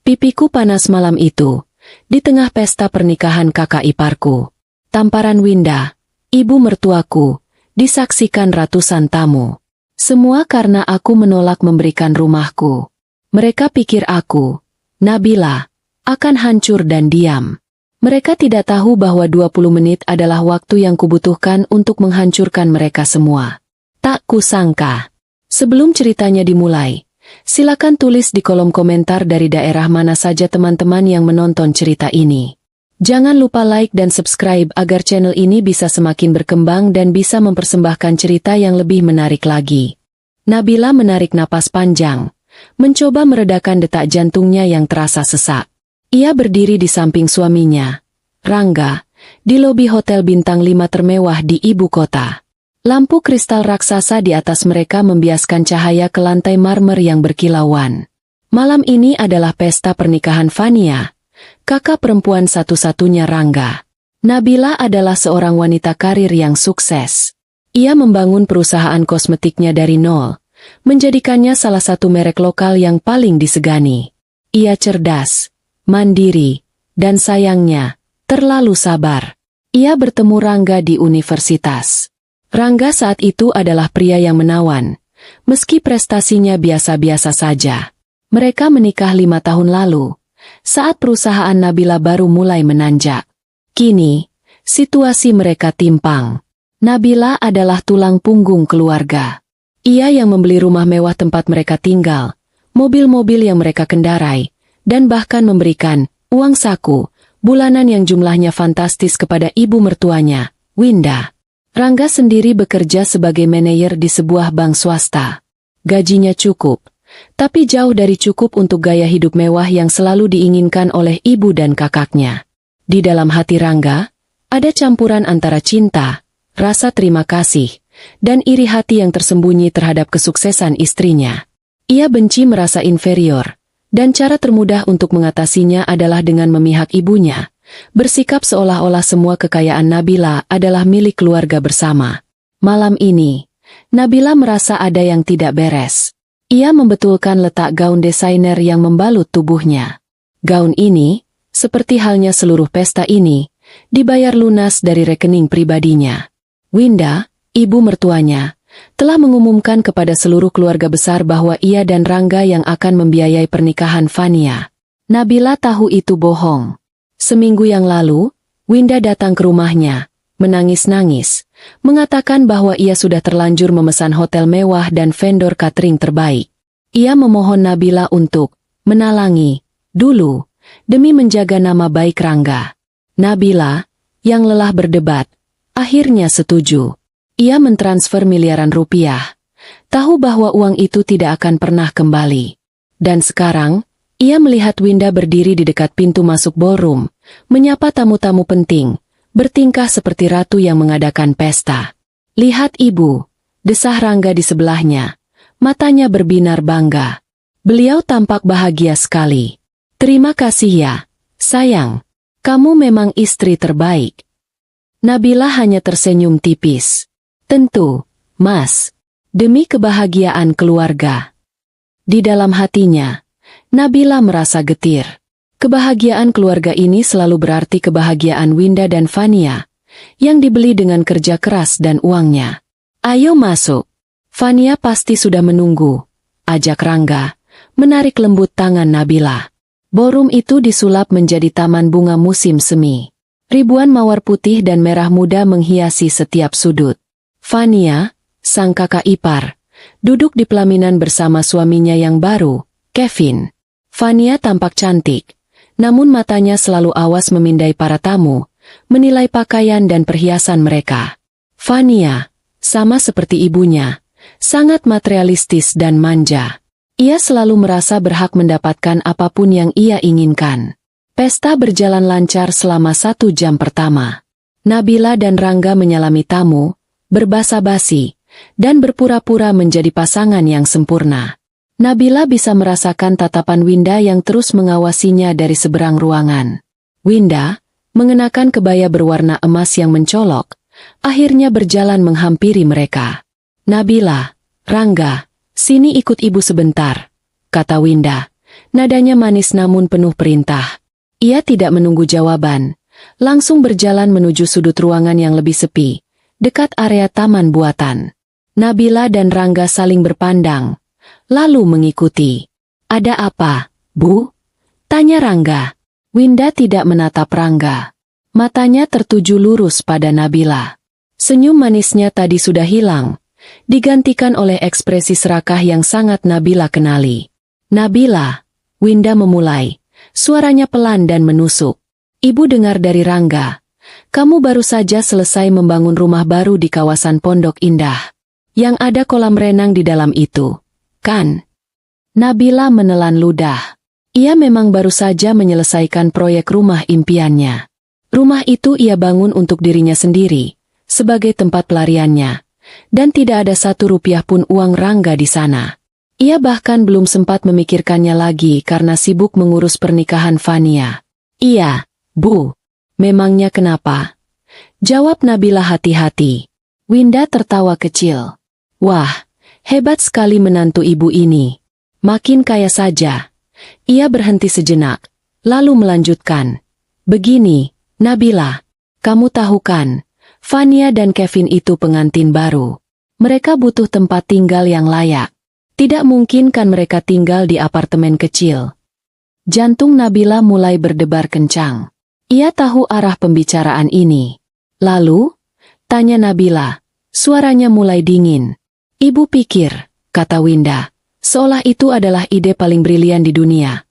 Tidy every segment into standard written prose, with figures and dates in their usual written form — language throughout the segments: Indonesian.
Pipiku panas malam itu, di tengah pesta pernikahan kakak iparku. Tamparan Winda, ibu mertuaku, disaksikan ratusan tamu. Semua karena aku menolak memberikan rumahku. Mereka pikir aku, Nabila, akan hancur dan diam. Mereka tidak tahu bahwa 20 menit adalah waktu yang kubutuhkan untuk menghancurkan mereka semua. Tak kusangka. Sebelum ceritanya dimulai, silakan tulis di kolom komentar dari daerah mana saja teman-teman yang menonton cerita ini. Jangan lupa like dan subscribe agar channel ini bisa semakin berkembang dan bisa mempersembahkan cerita yang lebih menarik lagi. Nabila menarik napas panjang, mencoba meredakan detak jantungnya yang terasa sesak. Ia berdiri di samping suaminya, Rangga, di lobi hotel bintang 5 termewah di ibu kota. Lampu kristal raksasa di atas mereka membiaskan cahaya ke lantai marmer yang berkilauan. Malam ini adalah pesta pernikahan Fania, kakak perempuan satu-satunya Rangga. Nabila adalah seorang wanita karir yang sukses. Ia membangun perusahaan kosmetiknya dari nol, menjadikannya salah satu merek lokal yang paling disegani. Ia cerdas, mandiri, dan sayangnya, terlalu sabar. Ia bertemu Rangga di universitas. Rangga saat itu adalah pria yang menawan, meski prestasinya biasa-biasa saja. Mereka menikah 5 tahun lalu, saat perusahaan Nabila baru mulai menanjak. Kini, situasi mereka timpang. Nabila adalah tulang punggung keluarga. Ia yang membeli rumah mewah tempat mereka tinggal, mobil-mobil yang mereka kendarai, dan bahkan memberikan uang saku bulanan yang jumlahnya fantastis kepada ibu mertuanya, Winda. Rangga sendiri bekerja sebagai manajer di sebuah bank swasta. Gajinya cukup, tapi jauh dari cukup untuk gaya hidup mewah yang selalu diinginkan oleh ibu dan kakaknya. Di dalam hati Rangga, ada campuran antara cinta, rasa terima kasih, dan iri hati yang tersembunyi terhadap kesuksesan istrinya. Ia benci merasa inferior, dan cara termudah untuk mengatasinya adalah dengan memihak ibunya. Bersikap seolah-olah semua kekayaan Nabila adalah milik keluarga bersama. Malam ini, Nabila merasa ada yang tidak beres. Ia membetulkan letak gaun desainer yang membalut tubuhnya. Gaun ini, seperti halnya seluruh pesta ini, dibayar lunas dari rekening pribadinya. Winda, ibu mertuanya, telah mengumumkan kepada seluruh keluarga besar bahwa ia dan Rangga yang akan membiayai pernikahan Fania. Nabila tahu itu bohong. Seminggu yang lalu, Winda datang ke rumahnya, menangis-nangis, mengatakan bahwa ia sudah terlanjur memesan hotel mewah dan vendor catering terbaik. Ia memohon Nabila untuk menalangi dulu, demi menjaga nama baik Rangga. Nabila, yang lelah berdebat, akhirnya setuju. Ia mentransfer miliaran rupiah, tahu bahwa uang itu tidak akan pernah kembali. Dan sekarang, ia melihat Winda berdiri di dekat pintu masuk ballroom, menyapa tamu-tamu penting, bertingkah seperti ratu yang mengadakan pesta. "Lihat ibu," desah Rangga di sebelahnya, matanya berbinar bangga. Beliau tampak bahagia sekali. "Terima kasih ya, sayang. Kamu memang istri terbaik." Nabila hanya tersenyum tipis. "Tentu, Mas. Demi kebahagiaan keluarga." Di dalam hatinya, Nabila merasa getir. Kebahagiaan keluarga ini selalu berarti kebahagiaan Winda dan Fania, yang dibeli dengan kerja keras dan uangnya. "Ayo masuk. Fania pasti sudah menunggu," ajak Rangga, menarik lembut tangan Nabila. Ballroom itu disulap menjadi taman bunga musim semi. Ribuan mawar putih dan merah muda menghiasi setiap sudut. Fania, sang kakak ipar, duduk di pelaminan bersama suaminya yang baru, Kevin. Fania tampak cantik, namun matanya selalu awas memindai para tamu, menilai pakaian dan perhiasan mereka. Fania, sama seperti ibunya, sangat materialistis dan manja. Ia selalu merasa berhak mendapatkan apapun yang ia inginkan. Pesta berjalan lancar selama 1 jam pertama. Nabila dan Rangga menyalami tamu, berbasa-basi, dan berpura-pura menjadi pasangan yang sempurna. Nabila bisa merasakan tatapan Winda yang terus mengawasinya dari seberang ruangan. Winda, mengenakan kebaya berwarna emas yang mencolok, akhirnya berjalan menghampiri mereka. "Nabila, Rangga, sini ikut ibu sebentar," kata Winda, Nadanya manis namun penuh perintah. Ia tidak menunggu jawaban, langsung berjalan menuju sudut ruangan yang lebih sepi, dekat area taman buatan. Nabila dan Rangga saling berpandang, lalu mengikuti. "Ada apa, Bu?" tanya Rangga. Winda tidak menatap Rangga. Matanya tertuju lurus pada Nabila. Senyum manisnya tadi sudah hilang, digantikan oleh ekspresi serakah yang sangat Nabila kenali. "Nabila," Winda memulai, suaranya pelan dan menusuk. "Ibu dengar dari Rangga, kamu baru saja selesai membangun rumah baru di kawasan Pondok Indah. Yang ada kolam renang di dalam itu, kan?" Nabila menelan ludah. Ia memang baru saja menyelesaikan proyek rumah impiannya. Rumah itu ia bangun untuk dirinya sendiri, sebagai tempat pelariannya, dan tidak ada 1 rupiah pun uang Rangga di sana. Ia bahkan belum sempat memikirkannya lagi karena sibuk mengurus pernikahan Fania. "Iya, Bu. Memangnya kenapa?" jawab Nabila hati-hati. Winda tertawa kecil. "Wah, hebat sekali menantu ibu ini. Makin kaya saja." Ia berhenti sejenak, lalu melanjutkan. "Begini, Nabila, kamu tahu kan, Fania dan Kevin itu pengantin baru. Mereka butuh tempat tinggal yang layak. Tidak mungkin kan mereka tinggal di apartemen kecil." Jantung Nabila mulai berdebar kencang. Ia tahu arah pembicaraan ini. "Lalu?" tanya Nabila. Suaranya mulai dingin. "Ibu pikir," kata Winda, "seolah itu adalah ide paling brilian di dunia.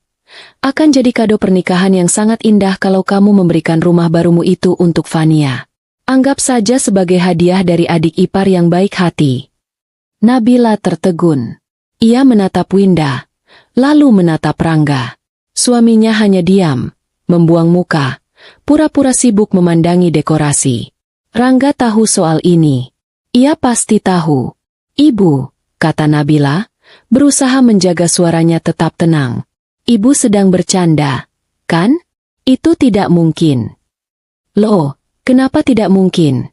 Akan jadi kado pernikahan yang sangat indah kalau kamu memberikan rumah barumu itu untuk Fania. Anggap saja sebagai hadiah dari adik ipar yang baik hati." Nabila tertegun. Ia menatap Winda, lalu menatap Rangga. Suaminya hanya diam, membuang muka, pura-pura sibuk memandangi dekorasi. Rangga tahu soal ini. Ia pasti tahu. "Ibu," kata Nabila, berusaha menjaga suaranya tetap tenang. "Ibu sedang bercanda, kan? Itu tidak mungkin." "Loh, kenapa tidak mungkin?"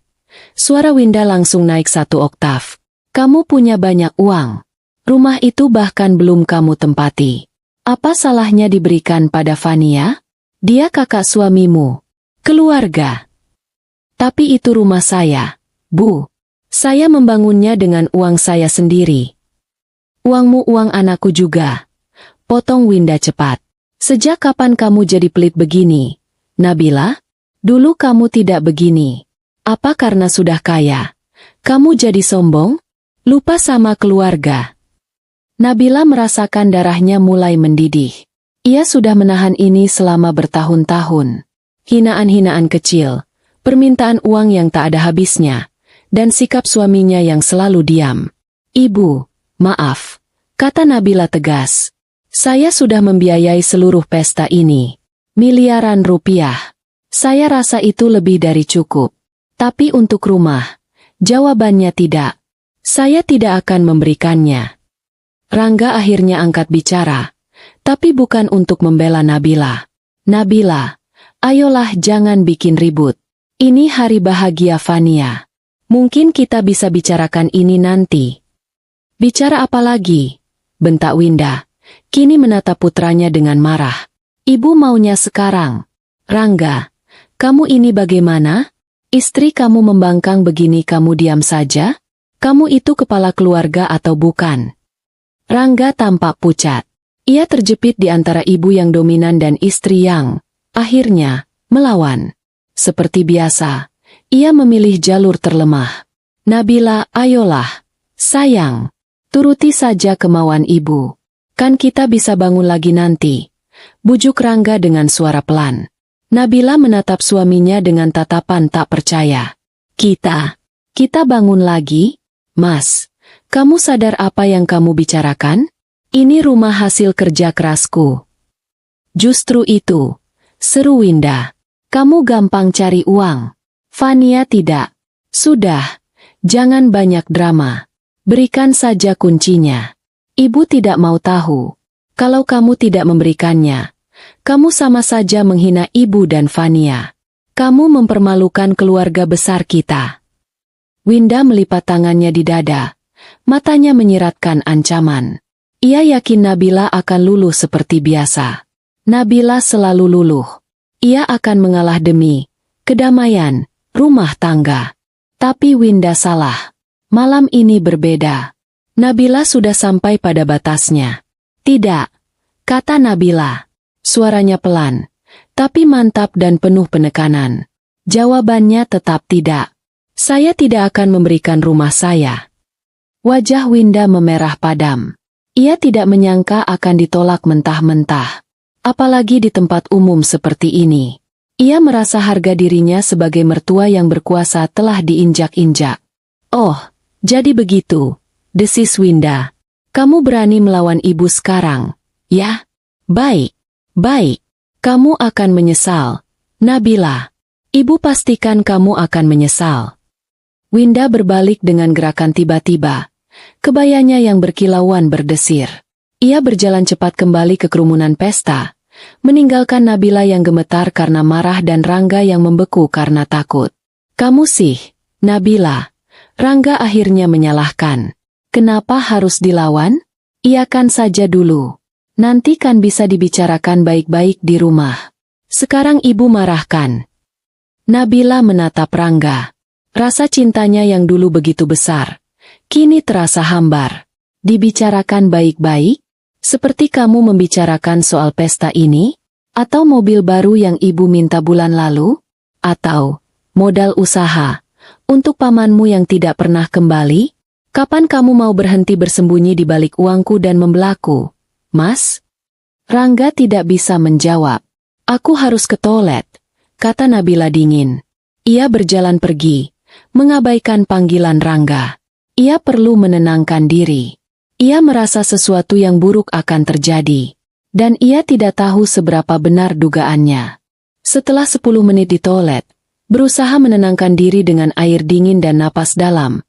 Suara Winda langsung naik 1 oktav. "Kamu punya banyak uang. Rumah itu bahkan belum kamu tempati. Apa salahnya diberikan pada Fania? Dia kakak suamimu, keluarga." "Tapi itu rumah saya, Bu. Saya membangunnya dengan uang saya sendiri." "Uangmu uang anakku juga," potong Winda cepat. "Sejak kapan kamu jadi pelit begini, Nabila? Dulu kamu tidak begini. Apa karena sudah kaya kamu jadi sombong? Lupa sama keluarga?" Nabila merasakan darahnya mulai mendidih. Ia sudah menahan ini selama bertahun-tahun. Hinaan-hinaan kecil, permintaan uang yang tak ada habisnya, dan sikap suaminya yang selalu diam. "Ibu, maaf," kata Nabila tegas. "Saya sudah membiayai seluruh pesta ini. Miliaran rupiah. Saya rasa itu lebih dari cukup. Tapi untuk rumah, jawabannya tidak. Saya tidak akan memberikannya." Rangga akhirnya angkat bicara, tapi bukan untuk membela Nabila. "Nabila, ayolah jangan bikin ribut. Ini hari bahagia Fania. Mungkin kita bisa bicarakan ini nanti." "Bicara apa lagi?" bentak Winda, kini menatap putranya dengan marah. "Ibu maunya sekarang." "Rangga, kamu ini bagaimana? Istri kamu membangkang begini kamu diam saja? Kamu itu kepala keluarga atau bukan?" Rangga tampak pucat. Ia terjepit di antara ibu yang dominan dan istri yang, akhirnya, melawan. Seperti biasa, ia memilih jalur terlemah. "Nabila, ayolah. Sayang, turuti saja kemauan ibu. Kan kita bisa bangun lagi nanti," bujuk Rangga dengan suara pelan. Nabila menatap suaminya dengan tatapan tak percaya. Kita bangun lagi? Mas, kamu sadar apa yang kamu bicarakan? Ini rumah hasil kerja kerasku." "Justru itu," seru Winda. "Kamu gampang cari uang. Fania tidak. Sudah, jangan banyak drama. Berikan saja kuncinya. Ibu tidak mau tahu. Kalau kamu tidak memberikannya, kamu sama saja menghina ibu dan Fania. Kamu mempermalukan keluarga besar kita." Winda melipat tangannya di dada. Matanya menyiratkan ancaman. Ia yakin Nabila akan luluh seperti biasa. Nabila selalu luluh. Ia akan mengalah demi kedamaian rumah tangga. Tapi Winda salah. Malam ini berbeda. Nabila sudah sampai pada batasnya. Tidak, kata Nabila. Suaranya pelan, tapi mantap dan penuh penekanan. Jawabannya tetap tidak. Saya tidak akan memberikan rumah saya. Wajah Winda memerah padam. Ia tidak menyangka akan ditolak mentah-mentah. Apalagi di tempat umum seperti ini. Ia merasa harga dirinya sebagai mertua yang berkuasa telah diinjak-injak. Oh, jadi begitu, desis Winda. Kamu berani melawan ibu sekarang, ya? Baik, baik. Kamu akan menyesal, Nabila. Ibu pastikan kamu akan menyesal. Winda berbalik dengan gerakan tiba-tiba. Kebayanya yang berkilauan berdesir. Ia berjalan cepat kembali ke kerumunan pesta, meninggalkan Nabila yang gemetar karena marah dan Rangga yang membeku karena takut. Kamu sih, Nabila. Rangga akhirnya menyalahkan. Kenapa harus dilawan? Iakan saja dulu. Nanti kan bisa dibicarakan baik-baik di rumah. Sekarang ibu marahkan. Nabila menatap Rangga. Rasa cintanya yang dulu begitu besar, kini terasa hambar. Dibicarakan baik-baik? Seperti kamu membicarakan soal pesta ini? Atau mobil baru yang ibu minta bulan lalu? Atau modal usaha untuk pamanmu yang tidak pernah kembali? Kapan kamu mau berhenti bersembunyi di balik uangku dan membelaku, Mas? Rangga tidak bisa menjawab. Aku harus ke toilet, kata Nabila dingin. Ia berjalan pergi, mengabaikan panggilan Rangga. Ia perlu menenangkan diri. Ia merasa sesuatu yang buruk akan terjadi. Dan ia tidak tahu seberapa benar dugaannya. Setelah 10 menit di toilet, berusaha menenangkan diri dengan air dingin dan napas dalam,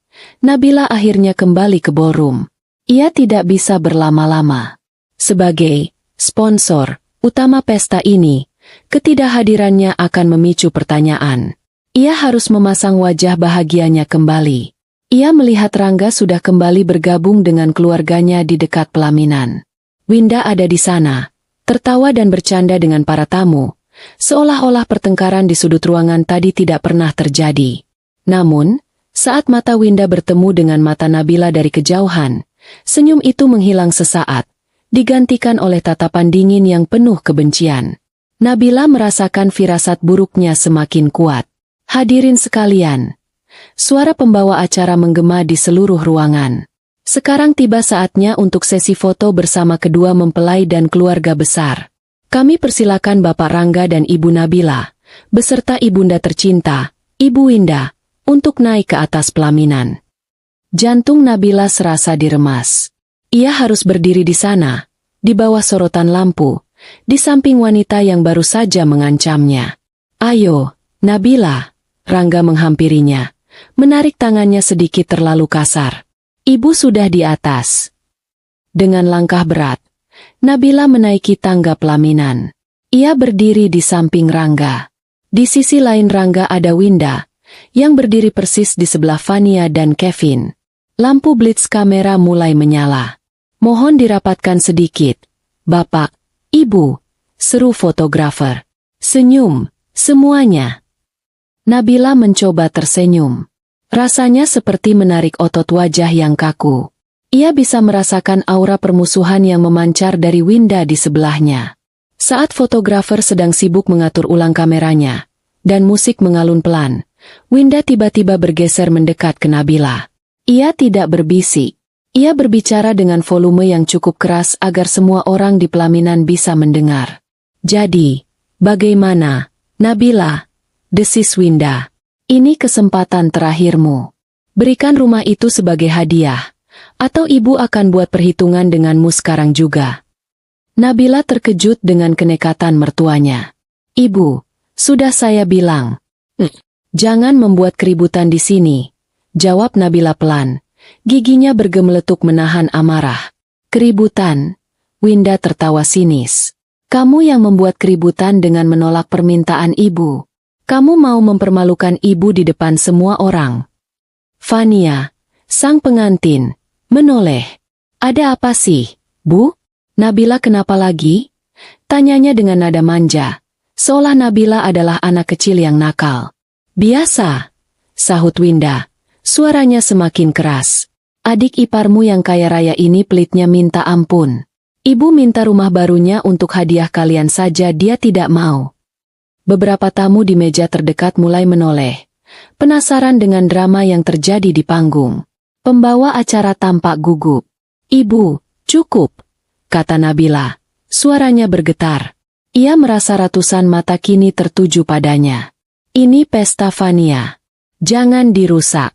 Nabila akhirnya kembali ke ballroom. Ia tidak bisa berlama-lama. Sebagai sponsor utama pesta ini, ketidakhadirannya akan memicu pertanyaan. Ia harus memasang wajah bahagianya kembali. Ia melihat Rangga sudah kembali bergabung dengan keluarganya di dekat pelaminan. Winda ada di sana, tertawa dan bercanda dengan para tamu, seolah-olah pertengkaran di sudut ruangan tadi tidak pernah terjadi. Namun, saat mata Winda bertemu dengan mata Nabila dari kejauhan, senyum itu menghilang sesaat, digantikan oleh tatapan dingin yang penuh kebencian. Nabila merasakan firasat buruknya semakin kuat. Hadirin sekalian, suara pembawa acara menggema di seluruh ruangan. Sekarang tiba saatnya untuk sesi foto bersama kedua mempelai dan keluarga besar. Kami persilakan Bapak Rangga dan Ibu Nabila, beserta ibunda tercinta, Ibu Winda, untuk naik ke atas pelaminan. Jantung Nabila serasa diremas. Ia harus berdiri di sana, di bawah sorotan lampu, di samping wanita yang baru saja mengancamnya. Ayo, Nabila. Rangga menghampirinya, menarik tangannya sedikit terlalu kasar. Ibu sudah di atas. Dengan langkah berat, Nabila menaiki tangga pelaminan. Ia berdiri di samping Rangga. Di sisi lain Rangga ada Winda, yang berdiri persis di sebelah Fania dan Kevin. Lampu blitz kamera mulai menyala. Mohon dirapatkan sedikit, Bapak, Ibu, seru fotografer. Senyum, semuanya. Nabila mencoba tersenyum. Rasanya seperti menarik otot wajah yang kaku. Ia bisa merasakan aura permusuhan yang memancar dari Winda di sebelahnya. Saat fotografer sedang sibuk mengatur ulang kameranya, dan musik mengalun pelan, Winda tiba-tiba bergeser mendekat ke Nabila. Ia tidak berbisik. Ia berbicara dengan volume yang cukup keras agar semua orang di pelaminan bisa mendengar. Jadi, bagaimana, Nabila? Desis Winda. Ini kesempatan terakhirmu. Berikan rumah itu sebagai hadiah, atau ibu akan buat perhitungan denganmu sekarang juga. Nabila terkejut dengan kenekatan mertuanya. Ibu, sudah saya bilang. Jangan membuat keributan di sini, jawab Nabila pelan. Giginya bergemeletuk menahan amarah. Keributan? Winda tertawa sinis. Kamu yang membuat keributan dengan menolak permintaan ibu. Kamu mau mempermalukan ibu di depan semua orang. Fania, sang pengantin, menoleh. Ada apa sih? Bu, Nabila kenapa lagi? Tanyanya dengan nada manja, seolah Nabila adalah anak kecil yang nakal. Biasa, sahut Winda, suaranya semakin keras. Adik iparmu yang kaya raya ini pelitnya minta ampun. Ibu minta rumah barunya untuk hadiah kalian saja dia tidak mau. Beberapa tamu di meja terdekat mulai menoleh, penasaran dengan drama yang terjadi di panggung. Pembawa acara tampak gugup. Ibu, cukup, kata Nabila. Suaranya bergetar. Ia merasa ratusan mata kini tertuju padanya. Ini pesta Fania. Jangan dirusak.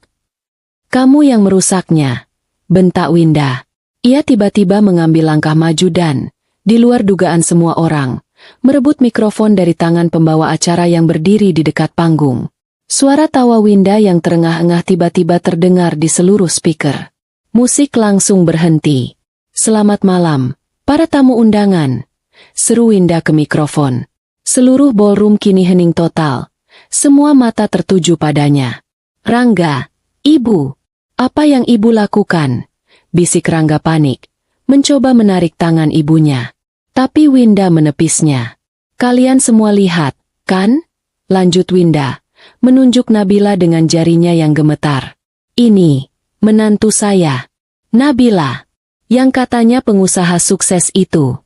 Kamu yang merusaknya, bentak Winda. Ia tiba-tiba mengambil langkah maju dan, di luar dugaan semua orang, merebut mikrofon dari tangan pembawa acara yang berdiri di dekat panggung. Suara tawa Winda yang terengah-engah tiba-tiba terdengar di seluruh speaker. Musik langsung berhenti. Selamat malam, para tamu undangan, seru Winda ke mikrofon. Seluruh ballroom kini hening total. Semua mata tertuju padanya. Rangga, ibu, apa yang ibu lakukan? Bisik Rangga panik, mencoba menarik tangan ibunya. Tapi Winda menepisnya. Kalian semua lihat, kan? Lanjut Winda, menunjuk Nabila dengan jarinya yang gemetar. Ini, menantu saya. Nabila, yang katanya pengusaha sukses itu.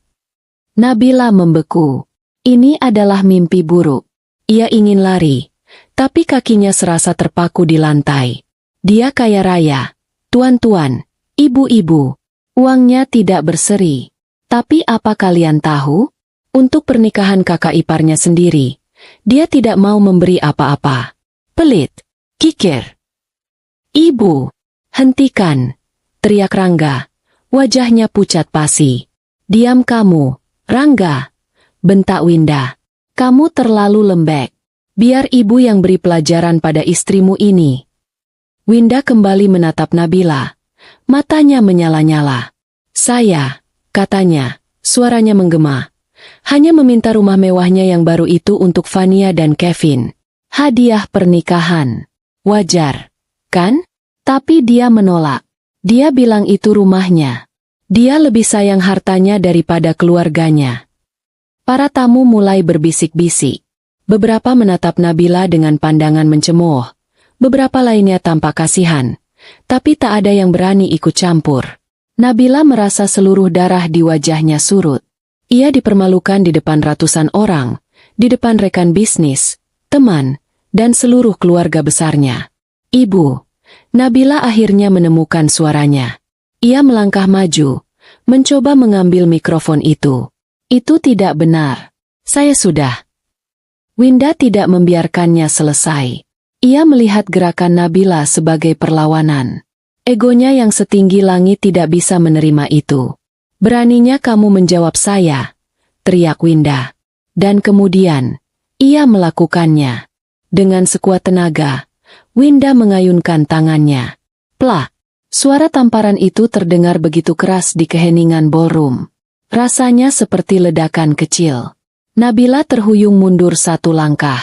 Nabila membeku. Ini adalah mimpi buruk. Ia ingin lari, tapi kakinya serasa terpaku di lantai. Dia kaya raya, tuan-tuan, ibu-ibu, uangnya tidak berseri. Tapi apa kalian tahu? Untuk pernikahan kakak iparnya sendiri, dia tidak mau memberi apa-apa. Pelit, kikir. Ibu, hentikan, teriak Rangga. Wajahnya pucat pasi. Diam kamu, Rangga, bentak Winda. Kamu terlalu lembek. Biar ibu yang beri pelajaran pada istrimu ini. Winda kembali menatap Nabila. Matanya menyala-nyala. Saya, katanya, suaranya menggema. Hanya meminta rumah mewahnya yang baru itu untuk Fania dan Kevin. Hadiah pernikahan. Wajar, kan? Tapi dia menolak. Dia bilang itu rumahnya. Dia lebih sayang hartanya daripada keluarganya. Para tamu mulai berbisik-bisik. Beberapa menatap Nabila dengan pandangan mencemooh. Beberapa lainnya tampak kasihan. Tapi tak ada yang berani ikut campur. Nabila merasa seluruh darah di wajahnya surut. Ia dipermalukan di depan ratusan orang, di depan rekan bisnis, teman, dan seluruh keluarga besarnya. Ibu, Nabila akhirnya menemukan suaranya. Ia melangkah maju, mencoba mengambil mikrofon itu. Itu tidak benar. Saya sudah. Winda tidak membiarkannya selesai. Ia melihat gerakan Nabila sebagai perlawanan. Egonya yang setinggi langit tidak bisa menerima itu. Beraninya kamu menjawab saya, teriak Winda. Dan kemudian, ia melakukannya. Dengan sekuat tenaga, Winda mengayunkan tangannya. Plak! Suara tamparan itu terdengar begitu keras di keheningan ballroom. Rasanya seperti ledakan kecil. Nabila terhuyung mundur satu langkah.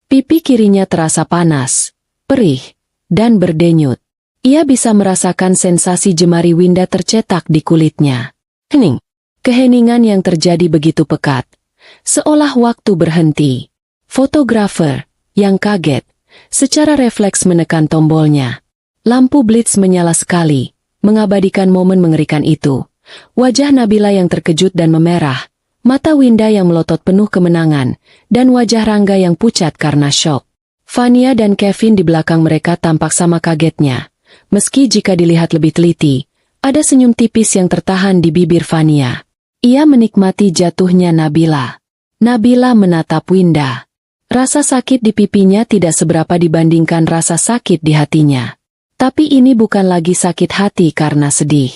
Pipi kirinya terasa panas, perih, dan berdenyut. Ia bisa merasakan sensasi jemari Winda tercetak di kulitnya. Hening. Keheningan yang terjadi begitu pekat. Seolah waktu berhenti. Fotografer, yang kaget, secara refleks menekan tombolnya. Lampu blitz menyala sekali, mengabadikan momen mengerikan itu. Wajah Nabila yang terkejut dan memerah, mata Winda yang melotot penuh kemenangan, dan wajah Rangga yang pucat karena syok. Fania dan Kevin di belakang mereka tampak sama kagetnya. Meski jika dilihat lebih teliti, ada senyum tipis yang tertahan di bibir Fania. Ia menikmati jatuhnya Nabila. Nabila menatap Winda. Rasa sakit di pipinya tidak seberapa dibandingkan rasa sakit di hatinya. Tapi ini bukan lagi sakit hati karena sedih.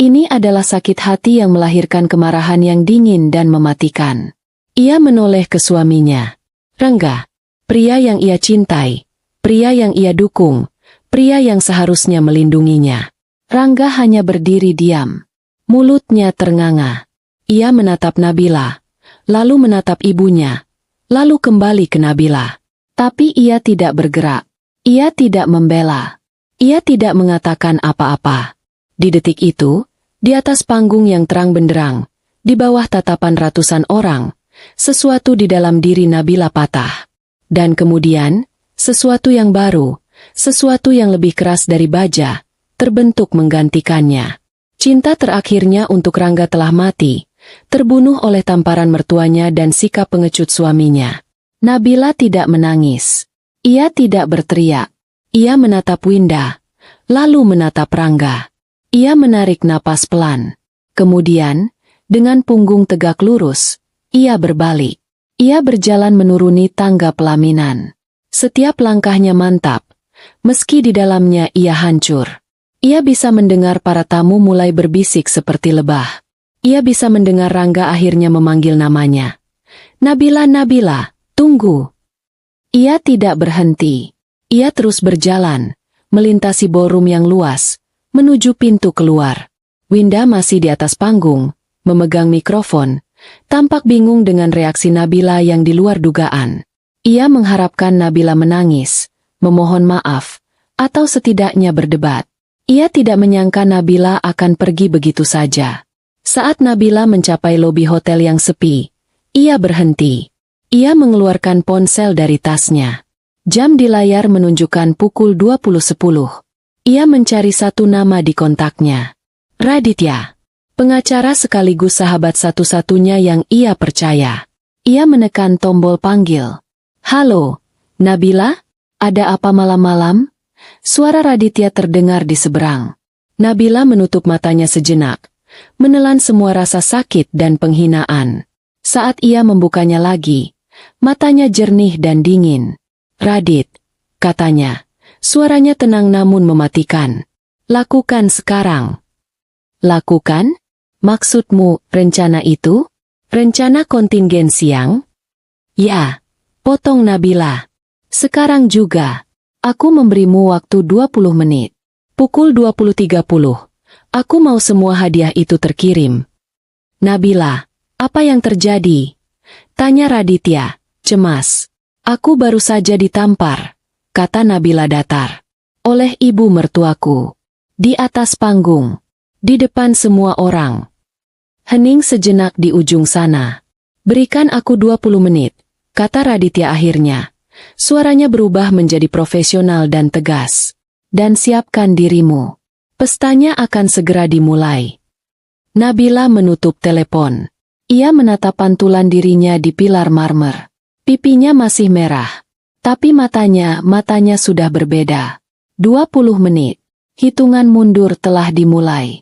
Ini adalah sakit hati yang melahirkan kemarahan yang dingin dan mematikan. Ia menoleh ke suaminya. Rangga, pria yang ia cintai, pria yang ia dukung, pria yang seharusnya melindunginya. Rangga hanya berdiri diam. Mulutnya ternganga. Ia menatap Nabila, lalu menatap ibunya, lalu kembali ke Nabila. Tapi ia tidak bergerak. Ia tidak membela. Ia tidak mengatakan apa-apa. Di detik itu, Di atas panggung yang terang benderang, di bawah tatapan ratusan orang, sesuatu di dalam diri Nabila patah. Dan kemudian, sesuatu yang baru, sesuatu yang lebih keras dari baja, terbentuk menggantikannya. Cinta terakhirnya untuk Rangga telah mati, terbunuh oleh tamparan mertuanya dan sikap pengecut suaminya. Nabila tidak menangis. Ia tidak berteriak. Ia menatap Winda, lalu menatap Rangga. Ia menarik napas pelan. Kemudian, dengan punggung tegak lurus, ia berbalik. Ia berjalan menuruni tangga pelaminan. Setiap langkahnya mantap, meski di dalamnya ia hancur. Ia bisa mendengar para tamu mulai berbisik seperti lebah. Ia bisa mendengar Rangga akhirnya memanggil namanya. Nabila, Nabila, tunggu. Ia tidak berhenti. Ia terus berjalan, melintasi ballroom yang luas, menuju pintu keluar. Winda masih di atas panggung, memegang mikrofon, tampak bingung dengan reaksi Nabila yang di luar dugaan. Ia mengharapkan Nabila menangis, memohon maaf, atau setidaknya berdebat. Ia tidak menyangka Nabila akan pergi begitu saja. Saat Nabila mencapai lobi hotel yang sepi, ia berhenti. Ia mengeluarkan ponsel dari tasnya. Jam di layar menunjukkan pukul 20.10. Ia mencari satu nama di kontaknya. Raditya. Pengacara sekaligus sahabat satu-satunya yang ia percaya. Ia menekan tombol panggil. Halo, Nabila? Ada apa malam-malam? Suara Raditya terdengar di seberang. Nabila menutup matanya sejenak, menelan semua rasa sakit dan penghinaan. Saat ia membukanya lagi, matanya jernih dan dingin. Radit, katanya. Suaranya tenang namun mematikan. Lakukan sekarang. Lakukan? Maksudmu, rencana itu? Rencana kontingen siang? Ya, potong Nabila. Sekarang juga. Aku memberimu waktu 20 menit. Pukul 20.30. Aku mau semua hadiah itu terkirim. Nabila, apa yang terjadi? Tanya Raditya, cemas. Aku baru saja ditampar, kata Nabila datar. Oleh ibu mertuaku. Di atas panggung. Di depan semua orang. Hening sejenak di ujung sana. Berikan aku 20 menit, kata Raditya akhirnya. Suaranya berubah menjadi profesional dan tegas. Dan siapkan dirimu. Pestanya akan segera dimulai. Nabila menutup telepon. Ia menatap pantulan dirinya di pilar marmer. Pipinya masih merah. Tapi matanya sudah berbeda. 20 menit. Hitungan mundur telah dimulai.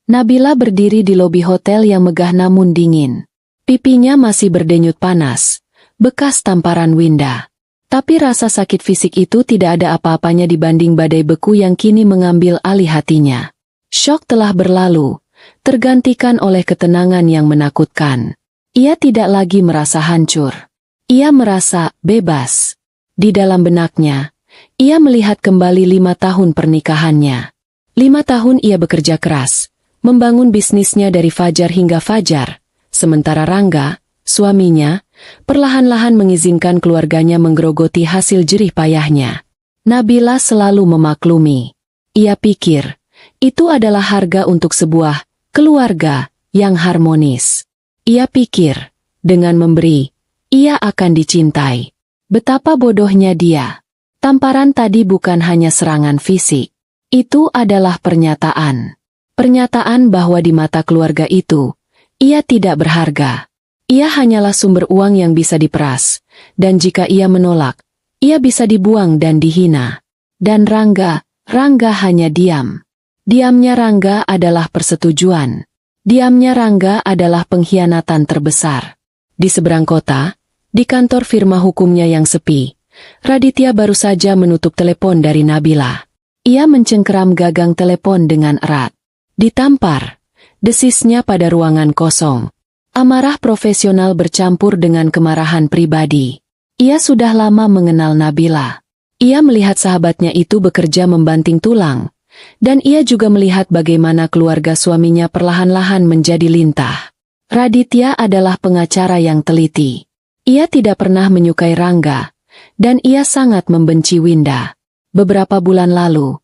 Nabila berdiri di lobi hotel yang megah namun dingin. Pipinya masih berdenyut panas. Bekas tamparan Winda. Tapi rasa sakit fisik itu tidak ada apa-apanya dibanding badai beku yang kini mengambil alih hatinya. Syok telah berlalu, tergantikan oleh ketenangan yang menakutkan. Ia tidak lagi merasa hancur. Ia merasa bebas. Di dalam benaknya, ia melihat kembali 5 tahun pernikahannya. 5 tahun ia bekerja keras, membangun bisnisnya dari fajar hingga fajar, sementara Rangga, suaminya, perlahan-lahan mengizinkan keluarganya menggerogoti hasil jerih payahnya. Nabila selalu memaklumi. Ia pikir, itu adalah harga untuk sebuah keluarga yang harmonis. Ia pikir, dengan memberi, ia akan dicintai. Betapa bodohnya dia. Tamparan tadi bukan hanya serangan fisik. Itu adalah pernyataan. Pernyataan bahwa di mata keluarga itu, ia tidak berharga. Ia hanyalah sumber uang yang bisa diperas, dan jika ia menolak, ia bisa dibuang dan dihina. Dan Rangga hanya diam. Diamnya Rangga adalah persetujuan. Diamnya Rangga adalah pengkhianatan terbesar. Di seberang kota, di kantor firma hukumnya yang sepi, Raditya baru saja menutup telepon dari Nabila. Ia mencengkeram gagang telepon dengan erat. Ditampar. Desisnya pada ruangan kosong. Amarah profesional bercampur dengan kemarahan pribadi. Ia sudah lama mengenal Nabila. Ia melihat sahabatnya itu bekerja membanting tulang. Dan ia juga melihat bagaimana keluarga suaminya perlahan-lahan menjadi lintah. Raditya adalah pengacara yang teliti. Ia tidak pernah menyukai Rangga. Dan ia sangat membenci Winda. Beberapa bulan lalu,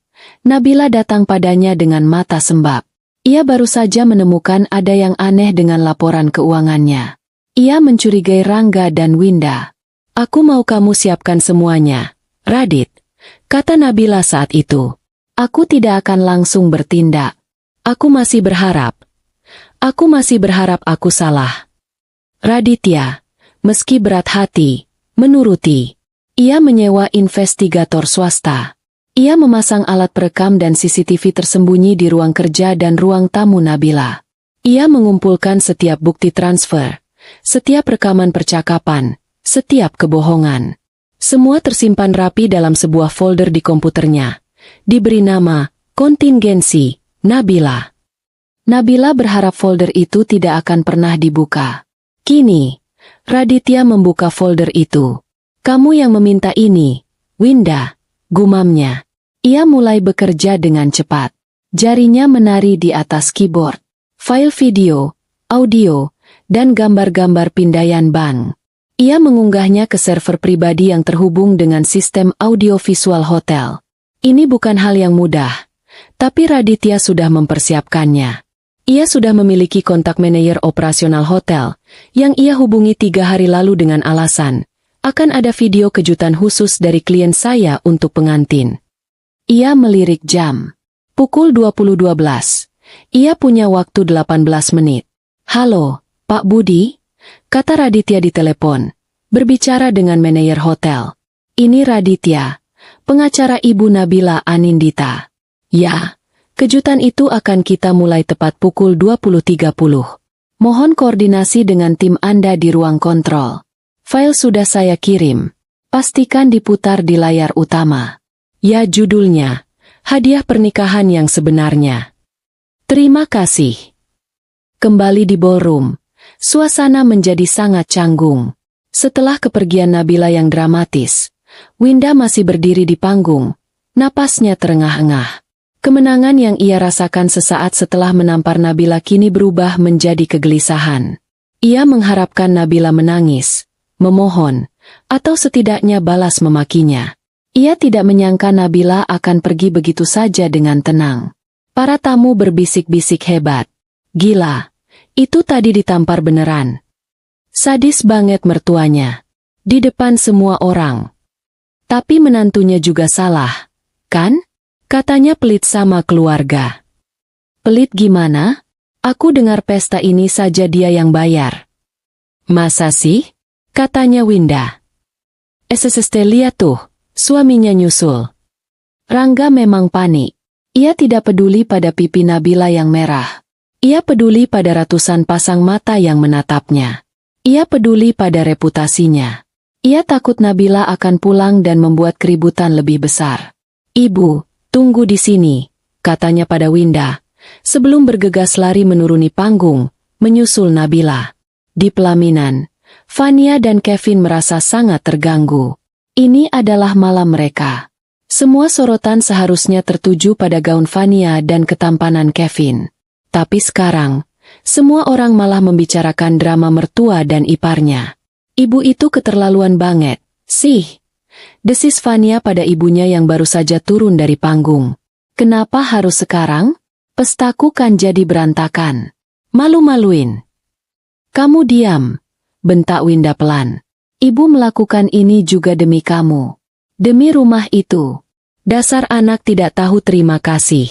Nabila datang padanya dengan mata sembab. Ia baru saja menemukan ada yang aneh dengan laporan keuangannya. Ia mencurigai Rangga dan Winda. Aku mau kamu siapkan semuanya, Radit, kata Nabila saat itu. Aku tidak akan langsung bertindak. Aku masih berharap aku salah. Raditya, meski berat hati, menuruti. Ia menyewa investigator swasta. Ia memasang alat perekam dan CCTV tersembunyi di ruang kerja dan ruang tamu Nabila. Ia mengumpulkan setiap bukti transfer, setiap rekaman percakapan, setiap kebohongan. Semua tersimpan rapi dalam sebuah folder di komputernya. Diberi nama, kontingensi, Nabila. Nabila berharap folder itu tidak akan pernah dibuka. Kini, Raditya membuka folder itu. Kamu yang meminta ini, Winda, gumamnya. Ia mulai bekerja dengan cepat. Jarinya menari di atas keyboard. File video, audio, dan gambar-gambar pindaian bank. Ia mengunggahnya ke server pribadi yang terhubung dengan sistem audiovisual hotel. Ini bukan hal yang mudah, tapi Raditya sudah mempersiapkannya. Ia sudah memiliki kontak manajer operasional hotel, yang ia hubungi 3 hari lalu dengan alasan, akan ada video kejutan khusus dari klien saya untuk pengantin. Ia melirik jam. Pukul 20.12. Ia punya waktu 18 menit. Halo, Pak Budi? Kata Raditya di telepon, berbicara dengan manajer hotel. Ini Raditya, pengacara Ibu Nabila Anindita. Ya, kejutan itu akan kita mulai tepat pukul 20.30. Mohon koordinasi dengan tim Anda di ruang kontrol. File sudah saya kirim. Pastikan diputar di layar utama. Ya, judulnya, hadiah pernikahan yang sebenarnya. Terima kasih. Kembali di ballroom. Suasana menjadi sangat canggung. Setelah kepergian Nabila yang dramatis, Winda masih berdiri di panggung. Napasnya terengah-engah. Kemenangan yang ia rasakan sesaat setelah menampar Nabila kini berubah menjadi kegelisahan. Ia mengharapkan Nabila menangis, memohon, atau setidaknya balas memakinya. Ia tidak menyangka Nabila akan pergi begitu saja dengan tenang. Para tamu berbisik-bisik hebat. Gila, itu tadi ditampar beneran. Sadis banget mertuanya. Di depan semua orang. Tapi menantunya juga salah, kan? Katanya pelit sama keluarga. Pelit gimana? Aku dengar pesta ini saja dia yang bayar. Masa sih? Katanya Winda. SSST lihat tuh. Suaminya nyusul. Rangga memang panik. Ia tidak peduli pada pipi Nabila yang merah. Ia peduli pada ratusan pasang mata yang menatapnya. Ia peduli pada reputasinya. Ia takut Nabila akan pulang dan membuat keributan lebih besar. Ibu, tunggu di sini, katanya pada Winda, sebelum bergegas lari menuruni panggung, menyusul Nabila. Di pelaminan, Fania dan Kevin merasa sangat terganggu. Ini adalah malam mereka. Semua sorotan seharusnya tertuju pada gaun Fania dan ketampanan Kevin. Tapi sekarang, semua orang malah membicarakan drama mertua dan iparnya. Ibu itu keterlaluan banget, sih. Desis Fania pada ibunya yang baru saja turun dari panggung. Kenapa harus sekarang? Pestaku kan jadi berantakan. Malu-maluin. Kamu diam, bentak Winda pelan. Ibu melakukan ini juga demi kamu. Demi rumah itu. Dasar anak tidak tahu terima kasih.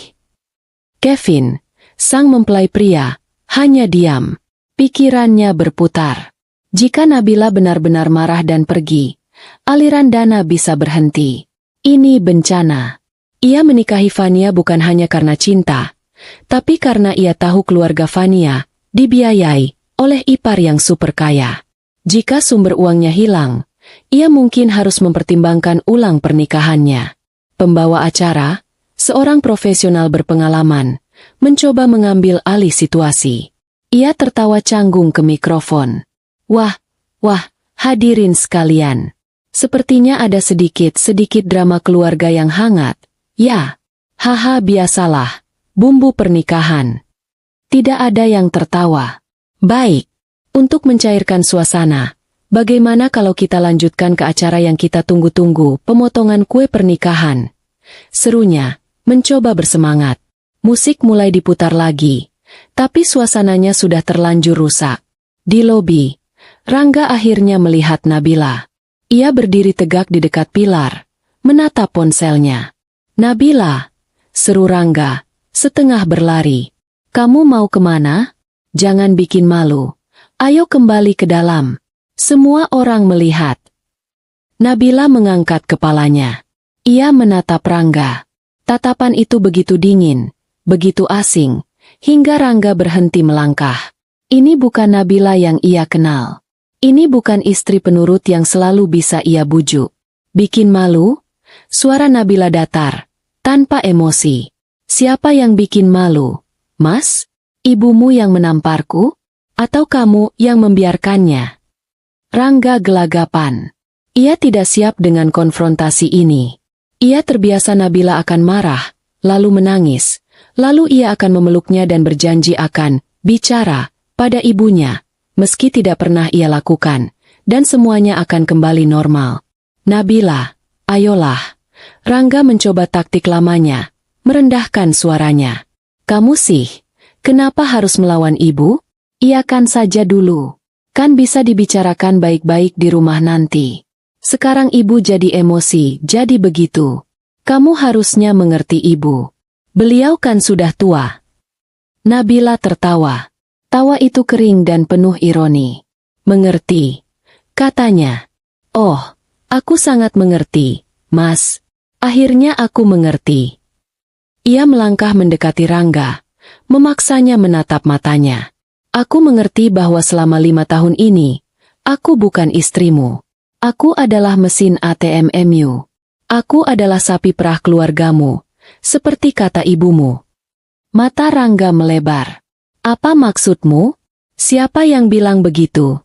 Kevin, sang mempelai pria, hanya diam. Pikirannya berputar. Jika Nabila benar-benar marah dan pergi, aliran dana bisa berhenti. Ini bencana. Ia menikahi Fania bukan hanya karena cinta, tapi karena ia tahu keluarga Fania dibiayai oleh ipar yang super kaya. Jika sumber uangnya hilang, ia mungkin harus mempertimbangkan ulang pernikahannya. Pembawa acara, seorang profesional berpengalaman, mencoba mengambil alih situasi. Ia tertawa canggung ke mikrofon. Wah, hadirin sekalian. Sepertinya ada sedikit drama keluarga yang hangat. Ya, haha biasalah, bumbu pernikahan. Tidak ada yang tertawa. Baik. Untuk mencairkan suasana, bagaimana kalau kita lanjutkan ke acara yang kita tunggu-tunggu, pemotongan kue pernikahan? Serunya, mencoba bersemangat. Musik mulai diputar lagi, tapi suasananya sudah terlanjur rusak. Di lobi, Rangga akhirnya melihat Nabila. Ia berdiri tegak di dekat pilar, menatap ponselnya. "Nabila," seru Rangga, setengah berlari. "Kamu mau kemana? Jangan bikin malu. Ayo kembali ke dalam." Semua orang melihat. Nabila mengangkat kepalanya. Ia menatap Rangga. Tatapan itu begitu dingin, begitu asing, hingga Rangga berhenti melangkah. Ini bukan Nabila yang ia kenal. Ini bukan istri penurut yang selalu bisa ia bujuk. "Bikin malu?" Suara Nabila datar, tanpa emosi. "Siapa yang bikin malu? Mas? Ibumu yang menamparku? Atau kamu yang membiarkannya?" Rangga gelagapan. Ia tidak siap dengan konfrontasi ini. Ia terbiasa Nabila akan marah, lalu menangis, lalu ia akan memeluknya dan berjanji akan bicara pada ibunya, meski tidak pernah ia lakukan, dan semuanya akan kembali normal. "Nabila, ayolah." Rangga mencoba taktik lamanya, merendahkan suaranya. "Kamu sih, kenapa harus melawan ibu? Iakan saja dulu. Kan bisa dibicarakan baik-baik di rumah nanti. Sekarang ibu jadi emosi, jadi begitu. Kamu harusnya mengerti ibu. Beliau kan sudah tua." Nabila tertawa. Tawa itu kering dan penuh ironi. "Mengerti," katanya. "Oh, aku sangat mengerti, Mas. Akhirnya aku mengerti." Ia melangkah mendekati Rangga, memaksanya menatap matanya. "Aku mengerti bahwa selama 5 tahun ini, aku bukan istrimu. Aku adalah mesin ATM-mu. Aku adalah sapi perah keluargamu, seperti kata ibumu." Mata Rangga melebar. "Apa maksudmu? Siapa yang bilang begitu?"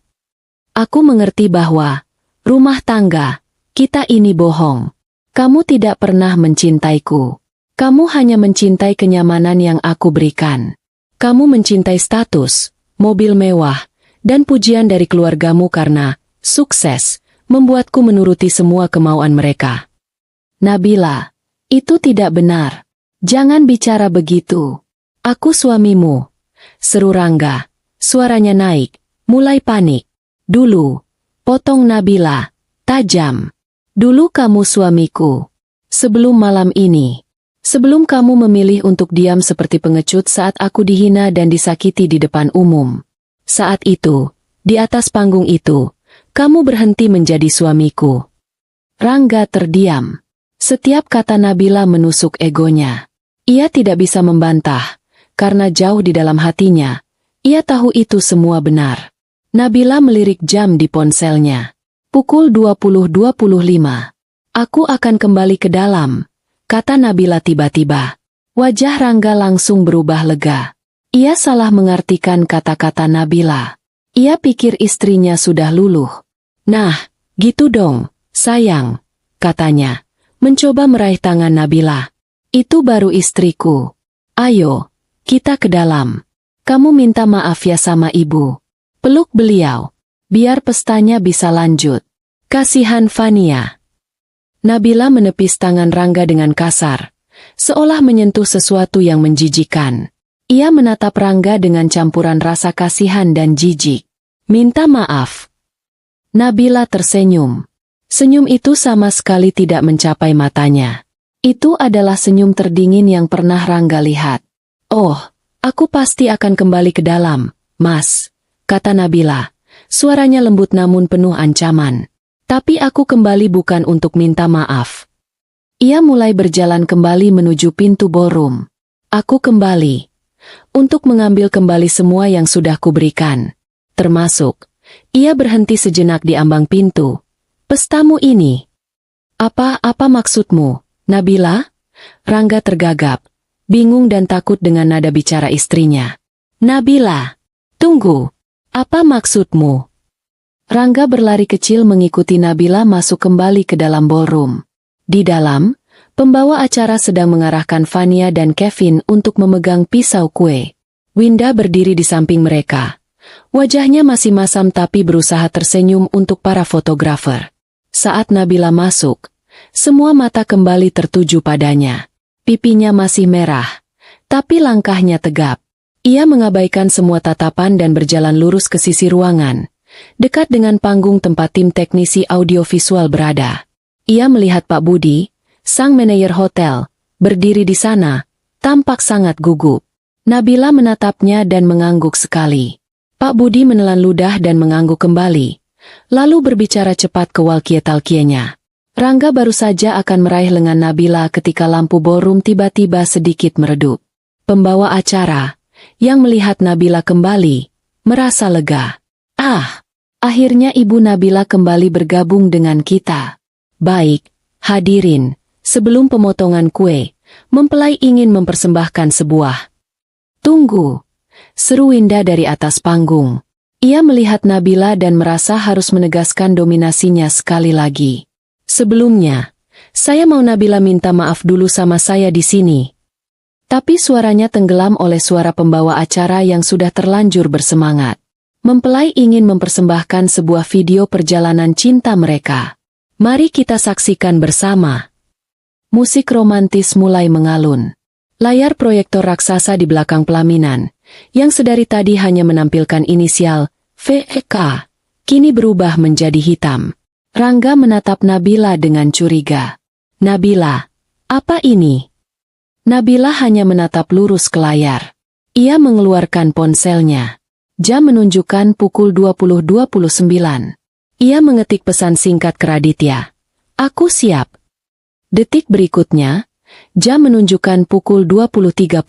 "Aku mengerti bahwa rumah tangga kita ini bohong. Kamu tidak pernah mencintaiku. Kamu hanya mencintai kenyamanan yang aku berikan. Kamu mencintai status, mobil mewah, dan pujian dari keluargamu karena sukses membuatku menuruti semua kemauan mereka." "Nabila, itu tidak benar. Jangan bicara begitu. Aku suamimu," seru Rangga. Suaranya naik, mulai panik. "Dulu," potong Nabila, tajam. "Dulu kamu suamiku. Sebelum malam ini. Sebelum kamu memilih untuk diam seperti pengecut saat aku dihina dan disakiti di depan umum. Saat itu, di atas panggung itu, kamu berhenti menjadi suamiku." Rangga terdiam. Setiap kata Nabila menusuk egonya. Ia tidak bisa membantah, karena jauh di dalam hatinya, ia tahu itu semua benar. Nabila melirik jam di ponselnya. Pukul 20.25. "Aku akan kembali ke dalam," kata Nabila tiba-tiba. Wajah Rangga langsung berubah lega. Ia salah mengartikan kata-kata Nabila. Ia pikir istrinya sudah luluh. "Nah, gitu dong, sayang," katanya, mencoba meraih tangan Nabila. "Itu baru istriku. Ayo, kita ke dalam. Kamu minta maaf ya sama ibu. Peluk beliau, biar pestanya bisa lanjut." "Kasihan Fania." Nabila menepis tangan Rangga dengan kasar, seolah menyentuh sesuatu yang menjijikkan. Ia menatap Rangga dengan campuran rasa kasihan dan jijik. "Minta maaf." Nabila tersenyum. Senyum itu sama sekali tidak mencapai matanya. Itu adalah senyum terdingin yang pernah Rangga lihat. "Oh, aku pasti akan kembali ke dalam, Mas," kata Nabila. Suaranya lembut namun penuh ancaman. "Tapi aku kembali bukan untuk minta maaf." Ia mulai berjalan kembali menuju pintu ballroom. "Aku kembali untuk mengambil kembali semua yang sudah kuberikan. Termasuk," ia berhenti sejenak di ambang pintu, "pestamu ini." Apa maksudmu, Nabila?" Rangga tergagap, bingung dan takut dengan nada bicara istrinya. "Nabila, tunggu. Apa maksudmu?" Rangga berlari kecil mengikuti Nabila masuk kembali ke dalam ballroom. Di dalam, pembawa acara sedang mengarahkan Fania dan Kevin untuk memegang pisau kue. Winda berdiri di samping mereka. Wajahnya masih masam tapi berusaha tersenyum untuk para fotografer. Saat Nabila masuk, semua mata kembali tertuju padanya. Pipinya masih merah, Tapi langkahnya tegap. Ia mengabaikan semua tatapan dan berjalan lurus ke sisi ruangan, dekat dengan panggung tempat tim teknisi audiovisual berada. Ia melihat Pak Budi, sang manajer hotel, berdiri di sana, tampak sangat gugup. Nabila menatapnya dan mengangguk sekali. Pak Budi menelan ludah dan mengangguk kembali, lalu berbicara cepat ke walkie-talkie-nya. Rangga baru saja akan meraih lengan Nabila ketika lampu ballroom tiba-tiba sedikit meredup. Pembawa acara, yang melihat Nabila kembali, merasa lega. Ah, akhirnya Ibu Nabila kembali bergabung dengan kita. Baik, hadirin, sebelum pemotongan kue, mempelai ingin mempersembahkan sebuah. Tunggu, seru Winda dari atas panggung. Ia melihat Nabila dan merasa harus menegaskan dominasinya sekali lagi. Sebelumnya, saya mau Nabila minta maaf dulu sama saya di sini. Tapi suaranya tenggelam oleh suara pembawa acara yang sudah terlanjur bersemangat. Mempelai ingin mempersembahkan sebuah video perjalanan cinta mereka. Mari kita saksikan bersama. Musik romantis mulai mengalun. Layar proyektor raksasa di belakang pelaminan, yang sedari tadi hanya menampilkan inisial VEK, kini berubah menjadi hitam. Rangga menatap Nabila dengan curiga. Nabila, apa ini? Nabila hanya menatap lurus ke layar. Ia mengeluarkan ponselnya. Jam menunjukkan pukul 20.29. Ia mengetik pesan singkat ke Raditya. Aku siap. Detik berikutnya, jam menunjukkan pukul 20.30.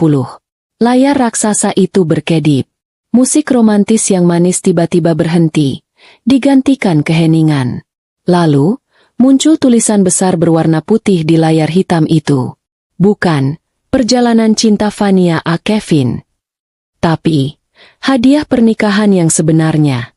Layar raksasa itu berkedip. Musik romantis yang manis tiba-tiba berhenti, digantikan keheningan. Lalu, muncul tulisan besar berwarna putih di layar hitam itu. Bukan perjalanan cinta Fania A. Kevin, tapi hadiah pernikahan yang sebenarnya.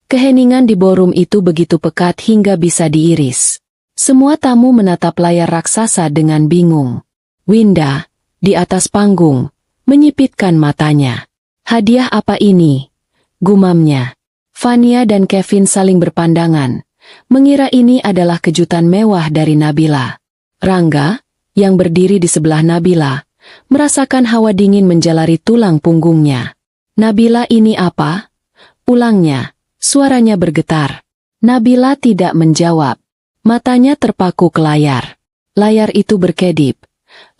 Keheningan di ballroom itu begitu pekat hingga bisa diiris. Semua tamu menatap layar raksasa dengan bingung. Winda, di atas panggung, menyipitkan matanya. Hadiah apa ini? Gumamnya. Fania dan Kevin saling berpandangan, mengira ini adalah kejutan mewah dari Nabila. Rangga, yang berdiri di sebelah Nabila, merasakan hawa dingin menjalari tulang punggungnya. Nabila, ini apa? Ulangnya, suaranya bergetar. Nabila tidak menjawab. Matanya terpaku ke layar. Layar itu berkedip,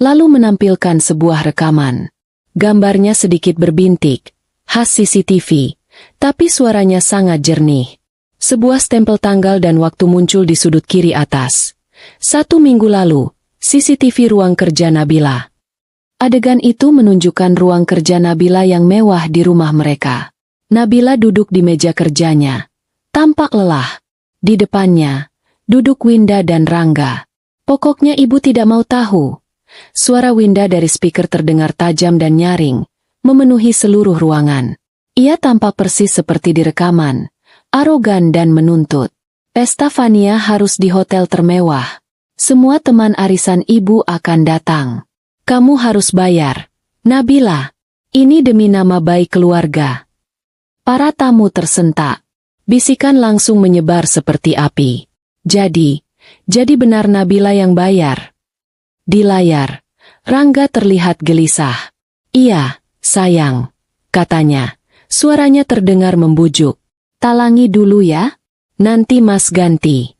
lalu menampilkan sebuah rekaman. Gambarnya sedikit berbintik, khas CCTV, tapi suaranya sangat jernih. Sebuah stempel tanggal dan waktu muncul di sudut kiri atas. 1 minggu lalu, CCTV ruang kerja Nabila. Adegan itu menunjukkan ruang kerja Nabila yang mewah di rumah mereka. Nabila duduk di meja kerjanya. Tampak lelah. Di depannya, duduk Winda dan Rangga. Pokoknya ibu tidak mau tahu. Suara Winda dari speaker terdengar tajam dan nyaring, memenuhi seluruh ruangan. Ia tampak persis seperti di rekaman, arogan dan menuntut. Pesta Fania harus di hotel termewah. Semua teman arisan ibu akan datang. Kamu harus bayar. Nabila, ini demi nama baik keluarga. Para tamu tersentak. Bisikan langsung menyebar seperti api. Jadi benar Nabila yang bayar. Di layar, Rangga terlihat gelisah. Iya, sayang, katanya. Suaranya terdengar membujuk. Talangi dulu ya, nanti mas ganti.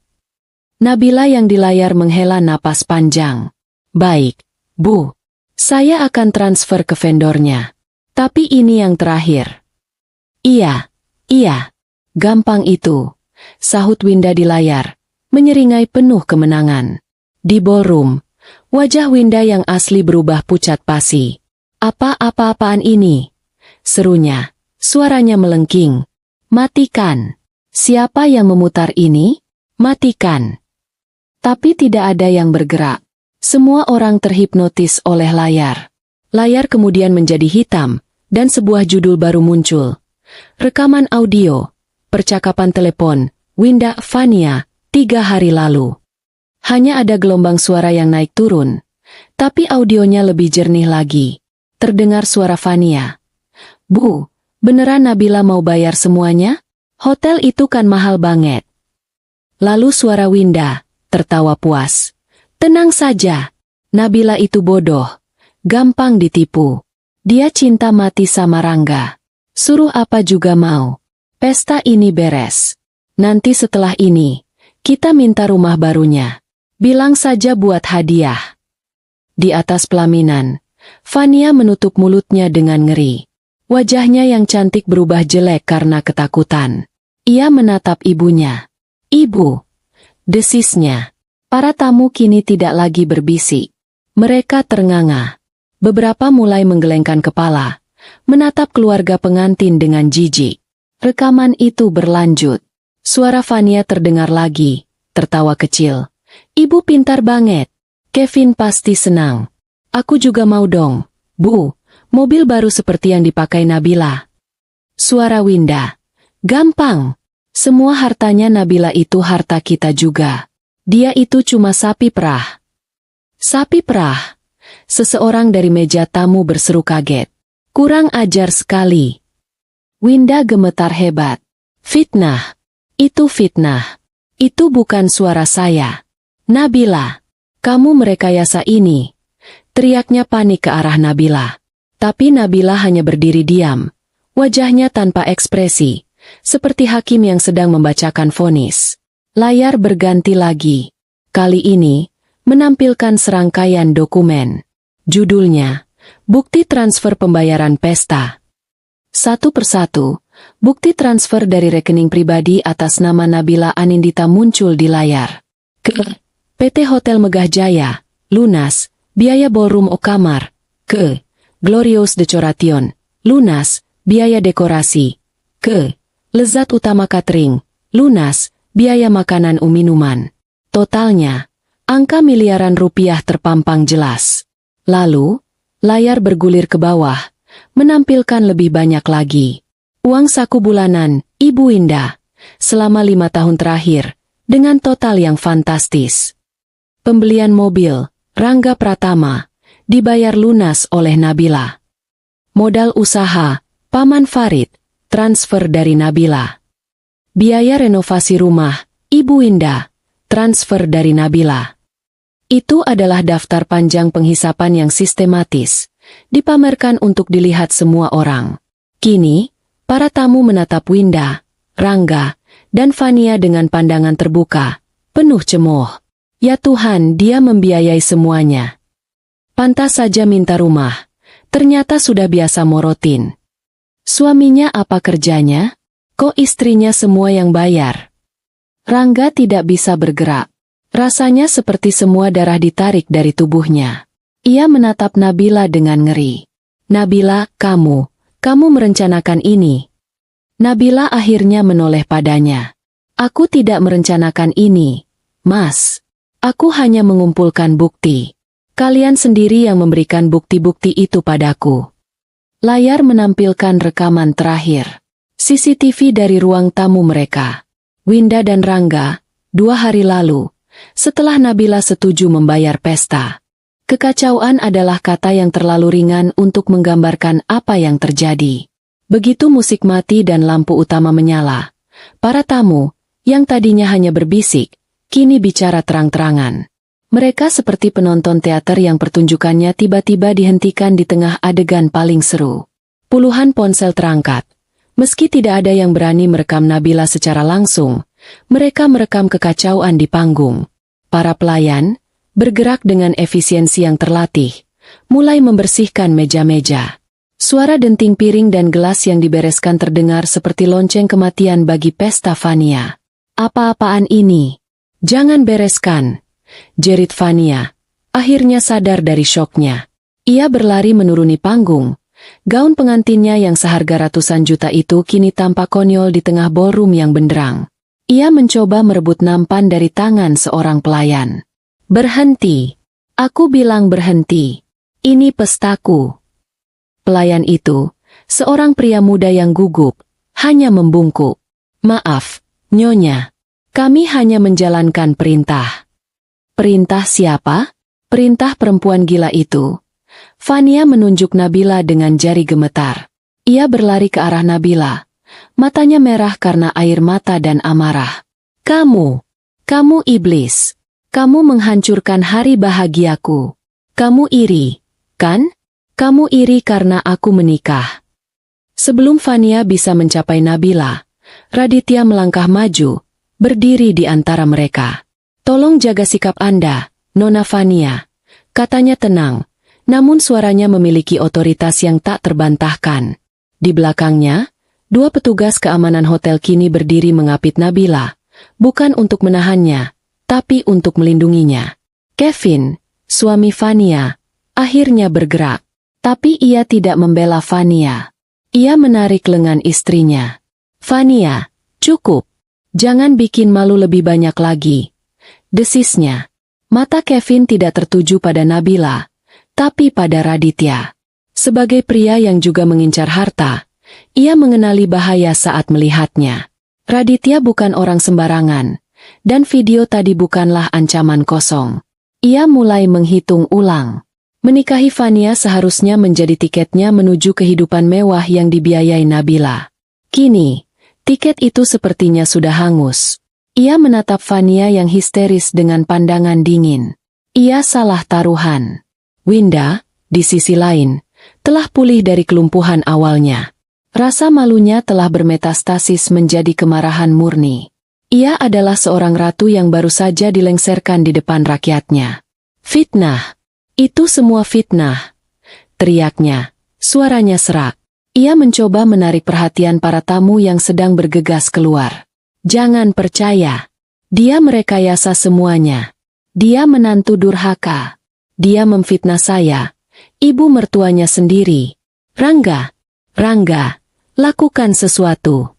Nabila yang di layar menghela napas panjang. Baik, Bu. Saya akan transfer ke vendornya. Tapi ini yang terakhir. Iya, gampang itu, sahut Winda di layar, menyeringai penuh kemenangan. Di ballroom, wajah Winda yang asli berubah pucat pasi. Apa-apaan ini? Serunya, suaranya melengking. Matikan. Siapa yang memutar ini? Matikan. Tapi tidak ada yang bergerak. Semua orang terhipnotis oleh layar. Layar kemudian menjadi hitam, dan sebuah judul baru muncul. Rekaman audio, percakapan telepon, Winda Fania, 3 hari lalu. Hanya ada gelombang suara yang naik turun, tapi audionya lebih jernih lagi. Terdengar suara Fania. Bu, beneran Nabila mau bayar semuanya? Hotel itu kan mahal banget. Lalu suara Winda, tertawa puas. Tenang saja, Nabila itu bodoh. gampang ditipu. Dia cinta mati sama Rangga. Suruh apa juga mau. Pesta ini beres. Nanti setelah ini, kita minta rumah barunya. Bilang saja buat hadiah. Di atas pelaminan, Fania menutup mulutnya dengan ngeri. Wajahnya yang cantik berubah jelek karena ketakutan. Ia menatap ibunya. Ibu, desisnya. Para tamu kini tidak lagi berbisik. Mereka ternganga. Beberapa mulai menggelengkan kepala, menatap keluarga pengantin dengan jijik. Rekaman itu berlanjut. Suara Fania terdengar lagi, tertawa kecil. Ibu pintar banget. Kevin pasti senang. Aku juga mau dong, Bu. Mobil baru seperti yang dipakai Nabila. Suara Winda. Gampang. Semua hartanya Nabila itu harta kita juga. Dia itu cuma sapi perah. Sapi perah. Seseorang dari meja tamu berseru kaget. Kurang ajar sekali. Winda gemetar hebat. Fitnah. Itu fitnah. Itu bukan suara saya. Nabila, kamu merekayasa ini. Teriaknya panik ke arah Nabila. Tapi Nabila hanya berdiri diam. Wajahnya tanpa ekspresi. Seperti hakim yang sedang membacakan vonis. Layar berganti lagi. Kali ini, menampilkan serangkaian dokumen. Judulnya, Bukti Transfer Pembayaran Pesta. Satu persatu, bukti transfer dari rekening pribadi atas nama Nabila Anindita muncul di layar. Ke PT Hotel Megah Jaya, lunas, biaya ballroom Okamar. Ke Glorious Decoration, lunas, biaya dekorasi. Ke Lezat Utama Catering, lunas, biaya makanan minuman. Totalnya, angka miliaran rupiah terpampang jelas. Lalu, layar bergulir ke bawah, menampilkan lebih banyak lagi. Uang saku bulanan, Ibu Winda, selama 5 tahun terakhir, dengan total yang fantastis. Pembelian mobil, Rangga Pratama, dibayar lunas oleh Nabila. Modal usaha, Paman Farid, transfer dari Nabila. Biaya renovasi rumah, Ibu Winda, transfer dari Nabila. Itu adalah daftar panjang penghisapan yang sistematis, dipamerkan untuk dilihat semua orang. Kini, para tamu menatap Winda, Rangga, dan Fania dengan pandangan terbuka, penuh cemoh. Ya Tuhan, dia membiayai semuanya. Pantas saja minta rumah, ternyata sudah biasa morotin. Suaminya apa kerjanya? Kok istrinya semua yang bayar? Rangga tidak bisa bergerak. Rasanya seperti semua darah ditarik dari tubuhnya. Ia menatap Nabila dengan ngeri. Nabila, kamu merencanakan ini. Nabila akhirnya menoleh padanya. Aku tidak merencanakan ini, Mas. Aku hanya mengumpulkan bukti. Kalian sendiri yang memberikan bukti-bukti itu padaku. Layar menampilkan rekaman terakhir. CCTV dari ruang tamu mereka. Winda dan Rangga, 2 hari lalu. Setelah Nabila setuju membayar pesta. Kekacauan adalah kata yang terlalu ringan untuk menggambarkan apa yang terjadi. Begitu musik mati dan lampu utama menyala, para tamu, yang tadinya hanya berbisik, kini bicara terang-terangan. Mereka seperti penonton teater yang pertunjukannya tiba-tiba dihentikan di tengah adegan paling seru. Puluhan ponsel terangkat. Meski tidak ada yang berani merekam Nabila secara langsung, mereka merekam kekacauan di panggung. Para pelayan, bergerak dengan efisiensi yang terlatih, mulai membersihkan meja-meja. Suara denting piring dan gelas yang dibereskan terdengar seperti lonceng kematian bagi pesta Fania. Apa-apaan ini? Jangan bereskan, jerit Fania. Akhirnya sadar dari syoknya. Ia berlari menuruni panggung. Gaun pengantinnya yang seharga ratusan juta itu kini tampak konyol di tengah ballroom yang benderang. Ia mencoba merebut nampan dari tangan seorang pelayan. Berhenti. Aku bilang berhenti. Ini pestaku. Pelayan itu, seorang pria muda yang gugup, hanya membungkuk. Maaf, Nyonya. Kami hanya menjalankan perintah. Perintah siapa? Perintah perempuan gila itu. Fania menunjuk Nabila dengan jari gemetar. Ia berlari ke arah Nabila. Matanya merah karena air mata dan amarah. Kamu iblis. Kamu menghancurkan hari bahagiaku. Kamu iri. Kan? Kamu iri karena aku menikah. Sebelum Fania bisa mencapai Nabila, Raditya melangkah maju, berdiri di antara mereka. Tolong jaga sikap Anda, Nona Fania. Katanya tenang, namun suaranya memiliki otoritas yang tak terbantahkan. Di belakangnya, dua petugas keamanan hotel kini berdiri mengapit Nabila, bukan untuk menahannya, tapi untuk melindunginya. Kevin, suami Fania, akhirnya bergerak. Tapi ia tidak membela Fania. Ia menarik lengan istrinya. Fania, cukup. Jangan bikin malu lebih banyak lagi. Desisnya. Mata Kevin tidak tertuju pada Nabila, tapi pada Raditya. Sebagai pria yang juga mengincar harta, ia mengenali bahaya saat melihatnya. Raditya bukan orang sembarangan, dan video tadi bukanlah ancaman kosong. Ia mulai menghitung ulang. Menikahi Fania seharusnya menjadi tiketnya menuju kehidupan mewah yang dibiayai Nabila. Kini, tiket itu sepertinya sudah hangus. Ia menatap Fania yang histeris dengan pandangan dingin. Ia salah taruhan. Winda, di sisi lain, telah pulih dari kelumpuhan awalnya. Rasa malunya telah bermetastasis menjadi kemarahan murni. Ia adalah seorang ratu yang baru saja dilengsarkan di depan rakyatnya. Fitnah. Itu semua fitnah. Teriaknya, suaranya serak. Ia mencoba menarik perhatian para tamu yang sedang bergegas keluar. Jangan percaya. Dia merekayasa semuanya. Dia menantu durhaka. Dia memfitnah saya, ibu mertuanya sendiri. Rangga, lakukan sesuatu.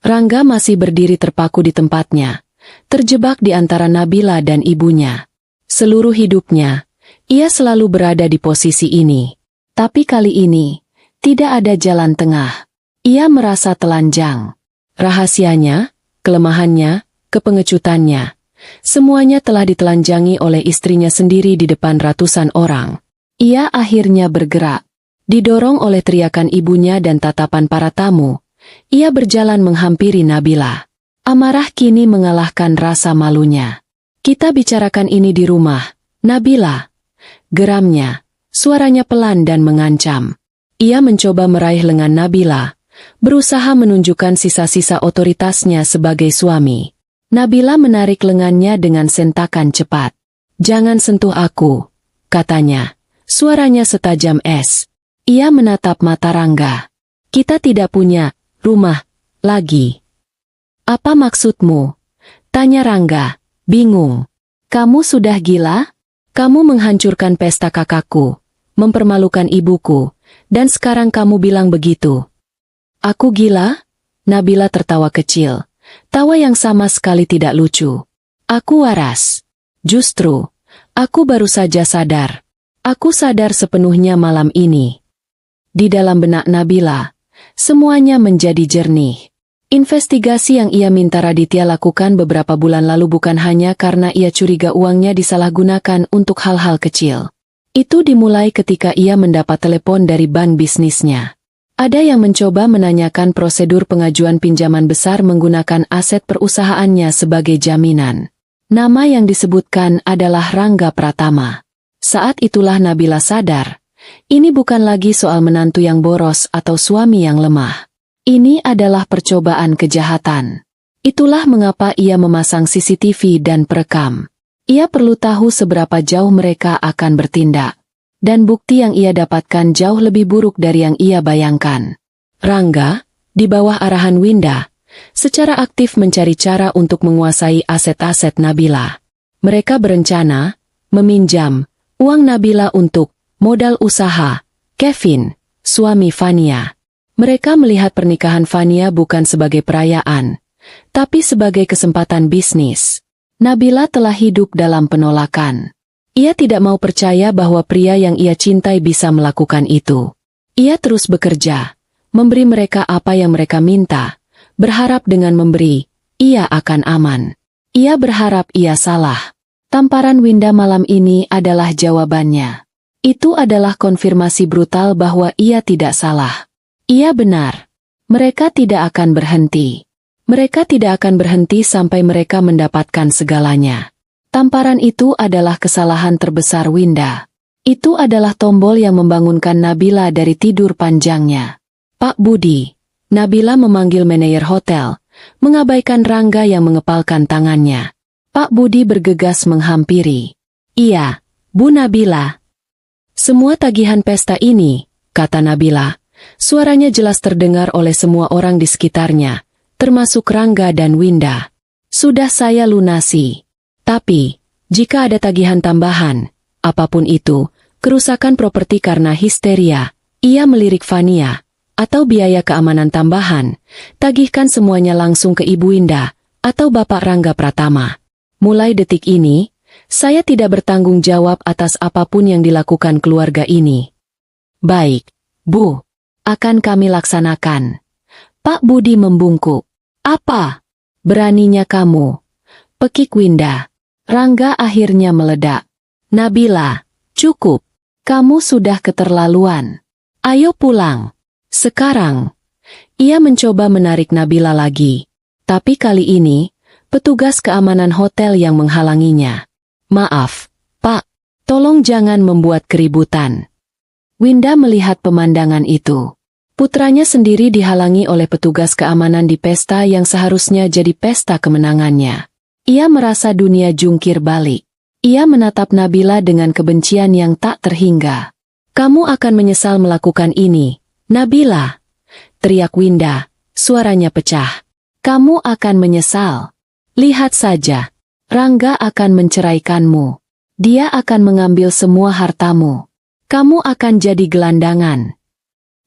Rangga masih berdiri terpaku di tempatnya, terjebak di antara Nabila dan ibunya. Seluruh hidupnya, ia selalu berada di posisi ini. Tapi kali ini, tidak ada jalan tengah. Ia merasa telanjang. Rahasianya, kelemahannya, kepengecutannya, semuanya telah ditelanjangi oleh istrinya sendiri di depan ratusan orang. Ia akhirnya bergerak. Didorong oleh teriakan ibunya dan tatapan para tamu, ia berjalan menghampiri Nabila. Amarah kini mengalahkan rasa malunya. Kita bicarakan ini di rumah, Nabila. Geramnya, suaranya pelan dan mengancam. Ia mencoba meraih lengan Nabila, berusaha menunjukkan sisa-sisa otoritasnya sebagai suami. Nabila menarik lengannya dengan sentakan cepat. Jangan sentuh aku, katanya. Suaranya setajam es. Ia menatap mata Rangga. Kita tidak punya rumah lagi. Apa maksudmu? Tanya Rangga, bingung. Kamu sudah gila? Kamu menghancurkan pesta kakakku, mempermalukan ibuku, dan sekarang kamu bilang begitu. Aku gila? Nabila tertawa kecil. Tawa yang sama sekali tidak lucu. Aku waras. Justru, aku baru saja sadar. Aku sadar sepenuhnya malam ini. Di dalam benak Nabila, semuanya menjadi jernih. Investigasi yang ia minta Raditya lakukan beberapa bulan lalu bukan hanya karena ia curiga uangnya disalahgunakan untuk hal-hal kecil. Itu dimulai ketika ia mendapat telepon dari bank bisnisnya. Ada yang mencoba menanyakan prosedur pengajuan pinjaman besar menggunakan aset perusahaannya sebagai jaminan. Nama yang disebutkan adalah Rangga Pratama. Saat itulah Nabila sadar, ini bukan lagi soal menantu yang boros atau suami yang lemah. Ini adalah percobaan kejahatan. Itulah mengapa ia memasang CCTV dan perekam. Ia perlu tahu seberapa jauh mereka akan bertindak. Dan bukti yang ia dapatkan jauh lebih buruk dari yang ia bayangkan. Rangga, di bawah arahan Winda, secara aktif mencari cara untuk menguasai aset-aset Nabila. Mereka berencana meminjam uang Nabila untuk modal usaha Kevin, suami Fania. Mereka melihat pernikahan Fania bukan sebagai perayaan, tapi sebagai kesempatan bisnis. Nabila telah hidup dalam penolakan. Ia tidak mau percaya bahwa pria yang ia cintai bisa melakukan itu. Ia terus bekerja, memberi mereka apa yang mereka minta, berharap dengan memberi, ia akan aman. Ia berharap ia salah. Tamparan Winda malam ini adalah jawabannya. Itu adalah konfirmasi brutal bahwa ia tidak salah. Ia benar. Mereka tidak akan berhenti. Mereka tidak akan berhenti sampai mereka mendapatkan segalanya. Tamparan itu adalah kesalahan terbesar Winda. Itu adalah tombol yang membangunkan Nabila dari tidur panjangnya. Pak Budi, Nabila memanggil manajer hotel, mengabaikan Rangga yang mengepalkan tangannya. Pak Budi bergegas menghampiri. Iya, Bu Nabila. Semua tagihan pesta ini, kata Nabila. Suaranya jelas terdengar oleh semua orang di sekitarnya, termasuk Rangga dan Winda. Sudah saya lunasi. Tapi, jika ada tagihan tambahan, apapun itu, kerusakan properti karena histeria, ia melirik Fania, atau biaya keamanan tambahan, tagihkan semuanya langsung ke Ibu Winda, atau Bapak Rangga Pratama. Mulai detik ini, saya tidak bertanggung jawab atas apapun yang dilakukan keluarga ini. Baik, Bu. Akan kami laksanakan. Pak Budi membungkuk. Apa? Beraninya kamu? Pekik Winda. Rangga akhirnya meledak. Nabila, cukup. Kamu sudah keterlaluan. Ayo pulang. Sekarang. Ia mencoba menarik Nabila lagi. Tapi kali ini, petugas keamanan hotel yang menghalanginya. Maaf, Pak. Tolong jangan membuat keributan. Winda melihat pemandangan itu. Putranya sendiri dihalangi oleh petugas keamanan di pesta yang seharusnya jadi pesta kemenangannya. Ia merasa dunia jungkir balik. Ia menatap Nabila dengan kebencian yang tak terhingga. Kamu akan menyesal melakukan ini, Nabila. Teriak Winda, suaranya pecah. Kamu akan menyesal. Lihat saja, Rangga akan menceraikanmu. Dia akan mengambil semua hartamu. Kamu akan jadi gelandangan.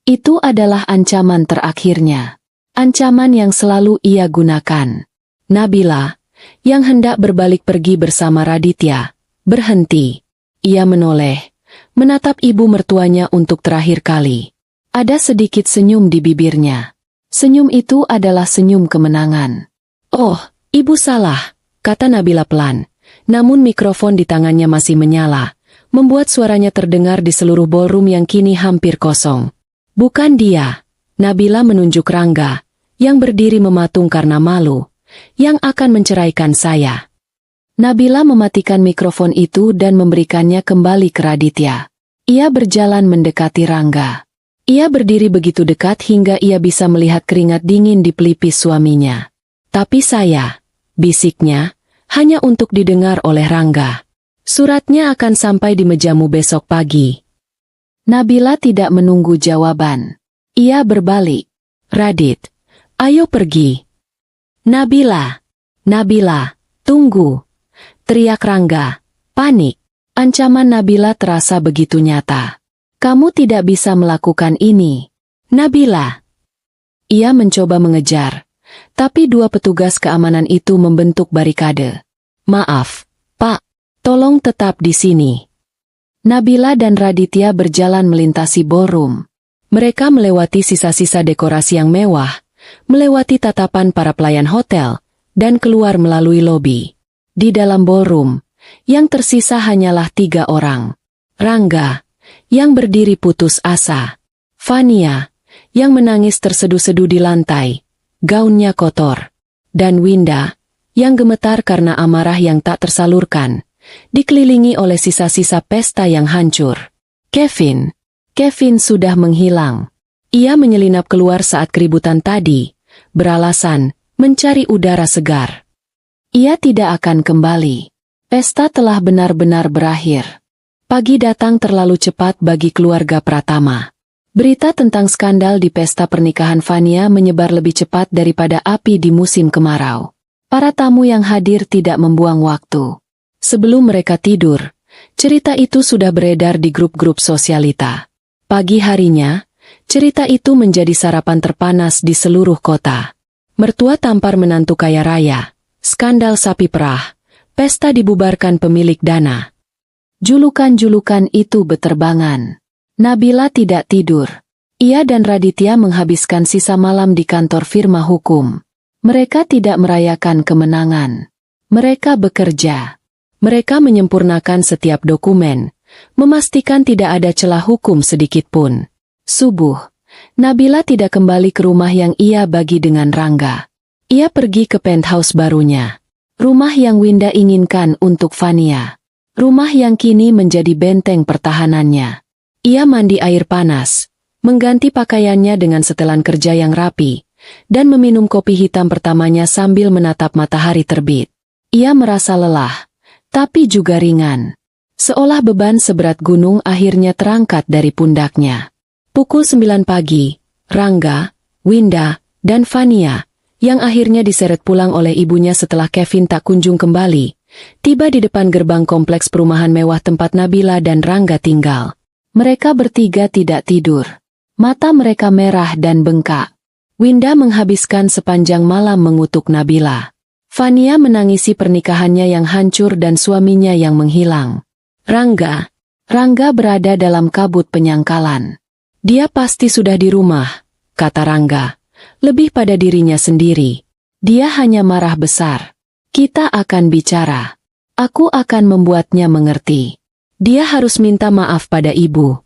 Itu adalah ancaman terakhirnya. Ancaman yang selalu ia gunakan. Nabila, yang hendak berbalik pergi bersama Raditya, berhenti. Ia menoleh, menatap ibu mertuanya untuk terakhir kali. Ada sedikit senyum di bibirnya. Senyum itu adalah senyum kemenangan. Oh, ibu salah, kata Nabila pelan. Namun mikrofon di tangannya masih menyala, membuat suaranya terdengar di seluruh ballroom yang kini hampir kosong. Bukan dia, Nabila menunjuk Rangga, yang berdiri mematung karena malu, yang akan menceraikan saya. Nabila mematikan mikrofon itu dan memberikannya kembali ke Raditya. Ia berjalan mendekati Rangga. Ia berdiri begitu dekat hingga ia bisa melihat keringat dingin di pelipis suaminya. Tapi saya, bisiknya, hanya untuk didengar oleh Rangga. Suratnya akan sampai di mejamu besok pagi. Nabila tidak menunggu jawaban. Ia berbalik. Radit, ayo pergi. Nabila, Nabila, tunggu. Teriak Rangga, panik. Ancaman Nabila terasa begitu nyata. Kamu tidak bisa melakukan ini. Nabila. Ia mencoba mengejar. Tapi dua petugas keamanan itu membentuk barikade. Maaf, Pak, tolong tetap di sini. Nabila dan Raditya berjalan melintasi ballroom. Mereka melewati sisa-sisa dekorasi yang mewah, melewati tatapan para pelayan hotel, dan keluar melalui lobi. Di dalam ballroom, yang tersisa hanyalah 3 orang. Rangga, yang berdiri putus asa. Fania, yang menangis terseduh-seduh di lantai, gaunnya kotor. Dan Winda, yang gemetar karena amarah yang tak tersalurkan, dikelilingi oleh sisa-sisa pesta yang hancur. Kevin sudah menghilang. Ia menyelinap keluar saat keributan tadi, beralasan mencari udara segar. Ia tidak akan kembali. Pesta telah benar-benar berakhir. Pagi datang terlalu cepat bagi keluarga Pratama. Berita tentang skandal di pesta pernikahan Fania menyebar lebih cepat daripada api di musim kemarau. Para tamu yang hadir tidak membuang waktu. Sebelum mereka tidur, cerita itu sudah beredar di grup-grup sosialita. Pagi harinya, cerita itu menjadi sarapan terpanas di seluruh kota. Mertua tampar menantu kaya raya, skandal sapi perah, pesta dibubarkan pemilik dana. Julukan-julukan itu beterbangan. Nabila tidak tidur. Ia dan Raditya menghabiskan sisa malam di kantor firma hukum. Mereka tidak merayakan kemenangan. Mereka bekerja. Mereka menyempurnakan setiap dokumen, memastikan tidak ada celah hukum sedikitpun. Subuh, Nabila tidak kembali ke rumah yang ia bagi dengan Rangga. Ia pergi ke penthouse barunya. Rumah yang Winda inginkan untuk Fania. Rumah yang kini menjadi benteng pertahanannya. Ia mandi air panas, mengganti pakaiannya dengan setelan kerja yang rapi, dan meminum kopi hitam pertamanya sambil menatap matahari terbit. Ia merasa lelah, tapi juga ringan. Seolah beban seberat gunung akhirnya terangkat dari pundaknya. Pukul 9 pagi, Rangga, Winda, dan Fania, yang akhirnya diseret pulang oleh ibunya setelah Kevin tak kunjung kembali, tiba di depan gerbang kompleks perumahan mewah tempat Nabila dan Rangga tinggal. Mereka bertiga tidak tidur. Mata mereka merah dan bengkak. Winda menghabiskan sepanjang malam mengutuk Nabila. Fania menangisi pernikahannya yang hancur dan suaminya yang menghilang. Rangga berada dalam kabut penyangkalan. Dia pasti sudah di rumah, kata Rangga. Lebih pada dirinya sendiri. Dia hanya marah besar. Kita akan bicara. Aku akan membuatnya mengerti. Dia harus minta maaf pada ibu.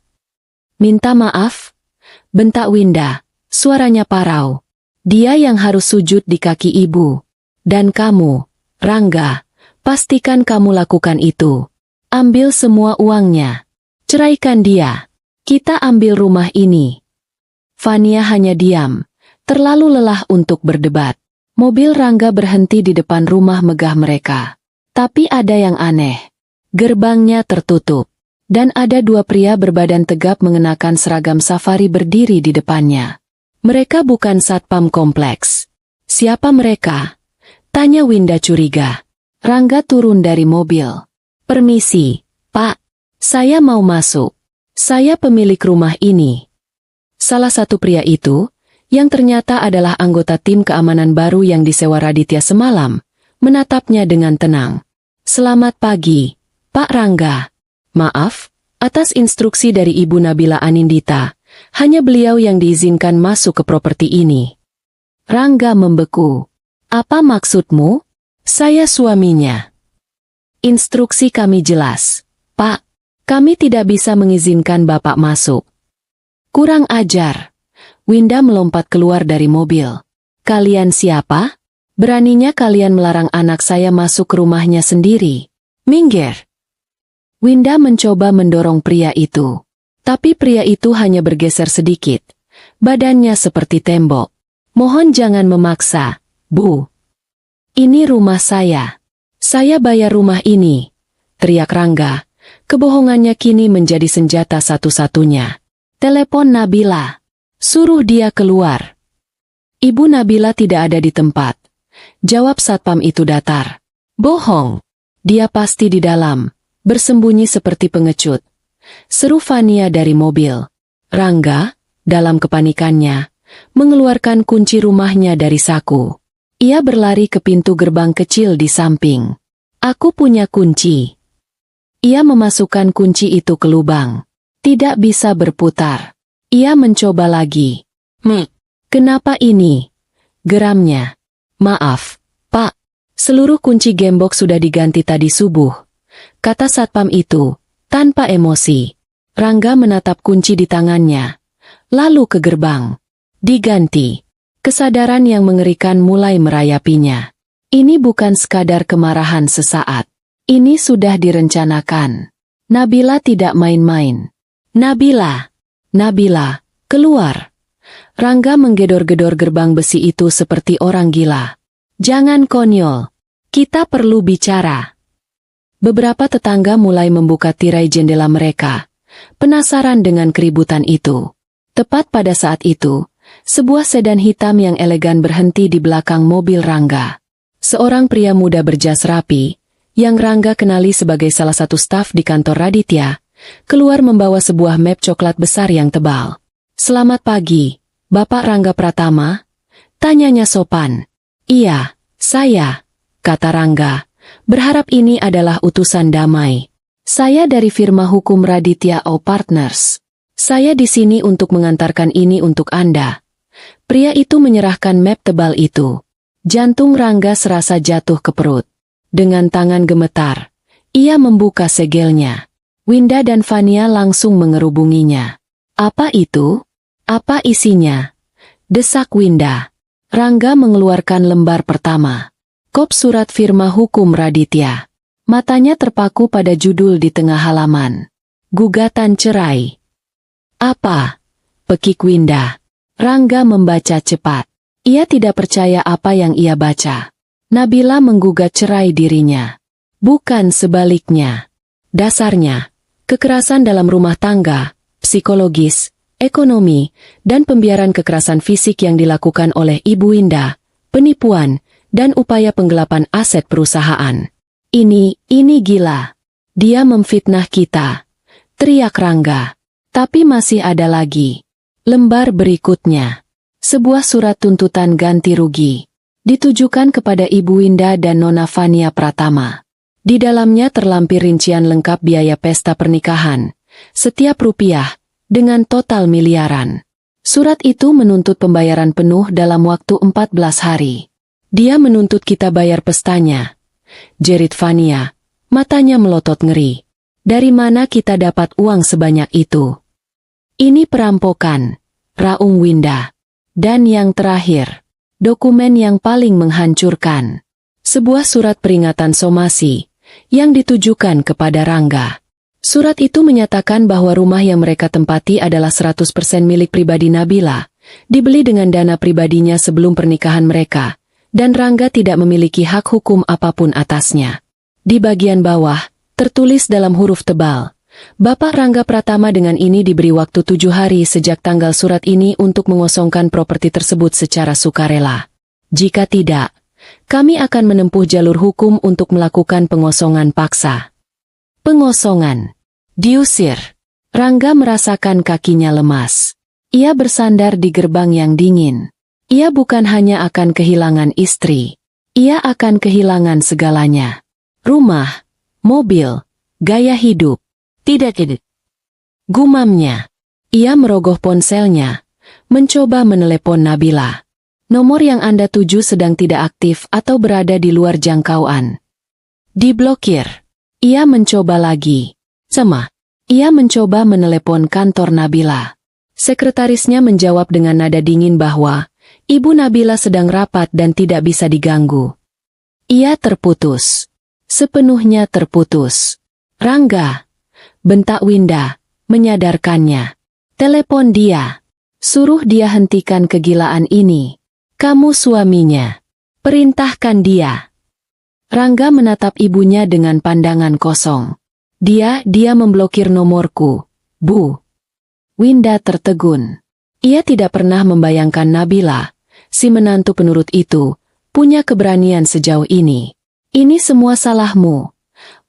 Minta maaf? Bentak Winda, suaranya parau. Dia yang harus sujud di kaki ibu. Dan kamu, Rangga, pastikan kamu lakukan itu. Ambil semua uangnya. Ceraikan dia. Kita ambil rumah ini. Fania hanya diam, terlalu lelah untuk berdebat. Mobil Rangga berhenti di depan rumah megah mereka. Tapi ada yang aneh. Gerbangnya tertutup. Dan ada dua pria berbadan tegap mengenakan seragam safari berdiri di depannya. Mereka bukan satpam kompleks. Siapa mereka? Tanya Winda curiga. Rangga turun dari mobil. Permisi, Pak. Saya mau masuk. Saya pemilik rumah ini. Salah satu pria itu, yang ternyata adalah anggota tim keamanan baru yang disewa Raditya semalam, menatapnya dengan tenang. Selamat pagi, Pak Rangga. Maaf, atas instruksi dari Ibu Nabila Anindita, hanya beliau yang diizinkan masuk ke properti ini. Rangga membeku. Apa maksudmu? Saya suaminya. Instruksi kami jelas. Pak, kami tidak bisa mengizinkan Bapak masuk. Kurang ajar. Winda melompat keluar dari mobil. Kalian siapa? Beraninya kalian melarang anak saya masuk ke rumahnya sendiri. Minggir. Winda mencoba mendorong pria itu. Tapi pria itu hanya bergeser sedikit. Badannya seperti tembok. Mohon jangan memaksa, Bu. Ini rumah saya. Saya bayar rumah ini. Teriak Rangga. Kebohongannya kini menjadi senjata satu-satunya. Telepon Nabila. Suruh dia keluar. Ibu Nabila tidak ada di tempat. Jawab satpam itu datar. Bohong. Dia pasti di dalam, bersembunyi seperti pengecut. Seru Fania dari mobil. Rangga, dalam kepanikannya, mengeluarkan kunci rumahnya dari saku. Ia berlari ke pintu gerbang kecil di samping. Aku punya kunci. Ia memasukkan kunci itu ke lubang. Tidak bisa berputar. Ia mencoba lagi. Kenapa ini? Geramnya. Maaf, Pak. Seluruh kunci gembok sudah diganti tadi subuh. Kata satpam itu, tanpa emosi. Rangga menatap kunci di tangannya. Lalu ke gerbang. Diganti. Kesadaran yang mengerikan mulai merayapinya. Ini bukan sekadar kemarahan sesaat. Ini sudah direncanakan. Nabila tidak main-main. Nabila, keluar. Rangga menggedor-gedor gerbang besi itu seperti orang gila. Jangan konyol. Kita perlu bicara. Beberapa tetangga mulai membuka tirai jendela mereka. Penasaran dengan keributan itu. Tepat pada saat itu, sebuah sedan hitam yang elegan berhenti di belakang mobil Rangga. Seorang pria muda berjas rapi, yang Rangga kenali sebagai salah satu staf di kantor Raditya, keluar membawa sebuah map coklat besar yang tebal. Selamat pagi, Bapak Rangga Pratama? Tanyanya sopan. Iya, saya, kata Rangga, berharap ini adalah utusan damai. Saya dari firma hukum Raditya Partners. Saya di sini untuk mengantarkan ini untuk Anda. Pria itu menyerahkan map tebal itu. Jantung Rangga serasa jatuh ke perut. Dengan tangan gemetar, ia membuka segelnya. Winda dan Fania langsung mengerubunginya. Apa itu? Apa isinya? Desak Winda. Rangga mengeluarkan lembar pertama. Kop surat firma hukum Raditya. Matanya terpaku pada judul di tengah halaman. Gugatan cerai. Apa? Pekik Winda. Rangga membaca cepat. Ia tidak percaya apa yang ia baca. Nabila menggugat cerai dirinya. Bukan sebaliknya. Dasarnya, kekerasan dalam rumah tangga, psikologis, ekonomi, dan pembiaran kekerasan fisik yang dilakukan oleh Ibu Winda, penipuan, dan upaya penggelapan aset perusahaan. Ini gila. Dia memfitnah kita. Teriak Rangga. Tapi masih ada lagi. Lembar berikutnya. Sebuah surat tuntutan ganti rugi. Ditujukan kepada Ibu Winda dan Nona Fania Pratama. Di dalamnya terlampir rincian lengkap biaya pesta pernikahan. Setiap rupiah, dengan total miliaran. Surat itu menuntut pembayaran penuh dalam waktu 14 hari. Dia menuntut kita bayar pestanya. Jerit Fania, matanya melotot ngeri. Dari mana kita dapat uang sebanyak itu? Ini perampokan, raung Winda. Dan yang terakhir, dokumen yang paling menghancurkan. Sebuah surat peringatan somasi, yang ditujukan kepada Rangga. Surat itu menyatakan bahwa rumah yang mereka tempati adalah 100% milik pribadi Nabila, dibeli dengan dana pribadinya sebelum pernikahan mereka, dan Rangga tidak memiliki hak hukum apapun atasnya. Di bagian bawah, tertulis dalam huruf tebal, Bapak Rangga Pratama dengan ini diberi waktu 7 hari sejak tanggal surat ini untuk mengosongkan properti tersebut secara sukarela. Jika tidak, kami akan menempuh jalur hukum untuk melakukan pengosongan paksa. Pengosongan. Diusir. Rangga merasakan kakinya lemas. Ia bersandar di gerbang yang dingin. Ia bukan hanya akan kehilangan istri. Ia akan kehilangan segalanya. Rumah, mobil, gaya hidup. Tidak. Gumamnya. Ia merogoh ponselnya, mencoba menelepon Nabila. Nomor yang Anda tuju sedang tidak aktif atau berada di luar jangkauan. Diblokir. Ia mencoba lagi. Ia mencoba menelepon kantor Nabila. Sekretarisnya menjawab dengan nada dingin bahwa Ibu Nabila sedang rapat dan tidak bisa diganggu. Ia terputus. Sepenuhnya terputus. Rangga, bentak Winda, menyadarkannya. Telepon dia. Suruh dia hentikan kegilaan ini. Kamu suaminya. Perintahkan dia. Rangga menatap ibunya dengan pandangan kosong. Dia memblokir nomorku, Bu. Winda tertegun. Ia tidak pernah membayangkan Nabila, si menantu penurut itu, punya keberanian sejauh ini. Ini semua salahmu.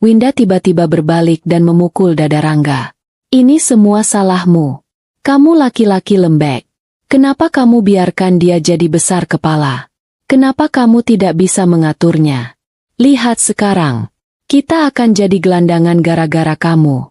Winda tiba-tiba berbalik dan memukul dada Rangga. Ini semua salahmu. Kamu laki-laki lembek. Kenapa kamu biarkan dia jadi besar kepala? Kenapa kamu tidak bisa mengaturnya? Lihat sekarang. Kita akan jadi gelandangan gara-gara kamu.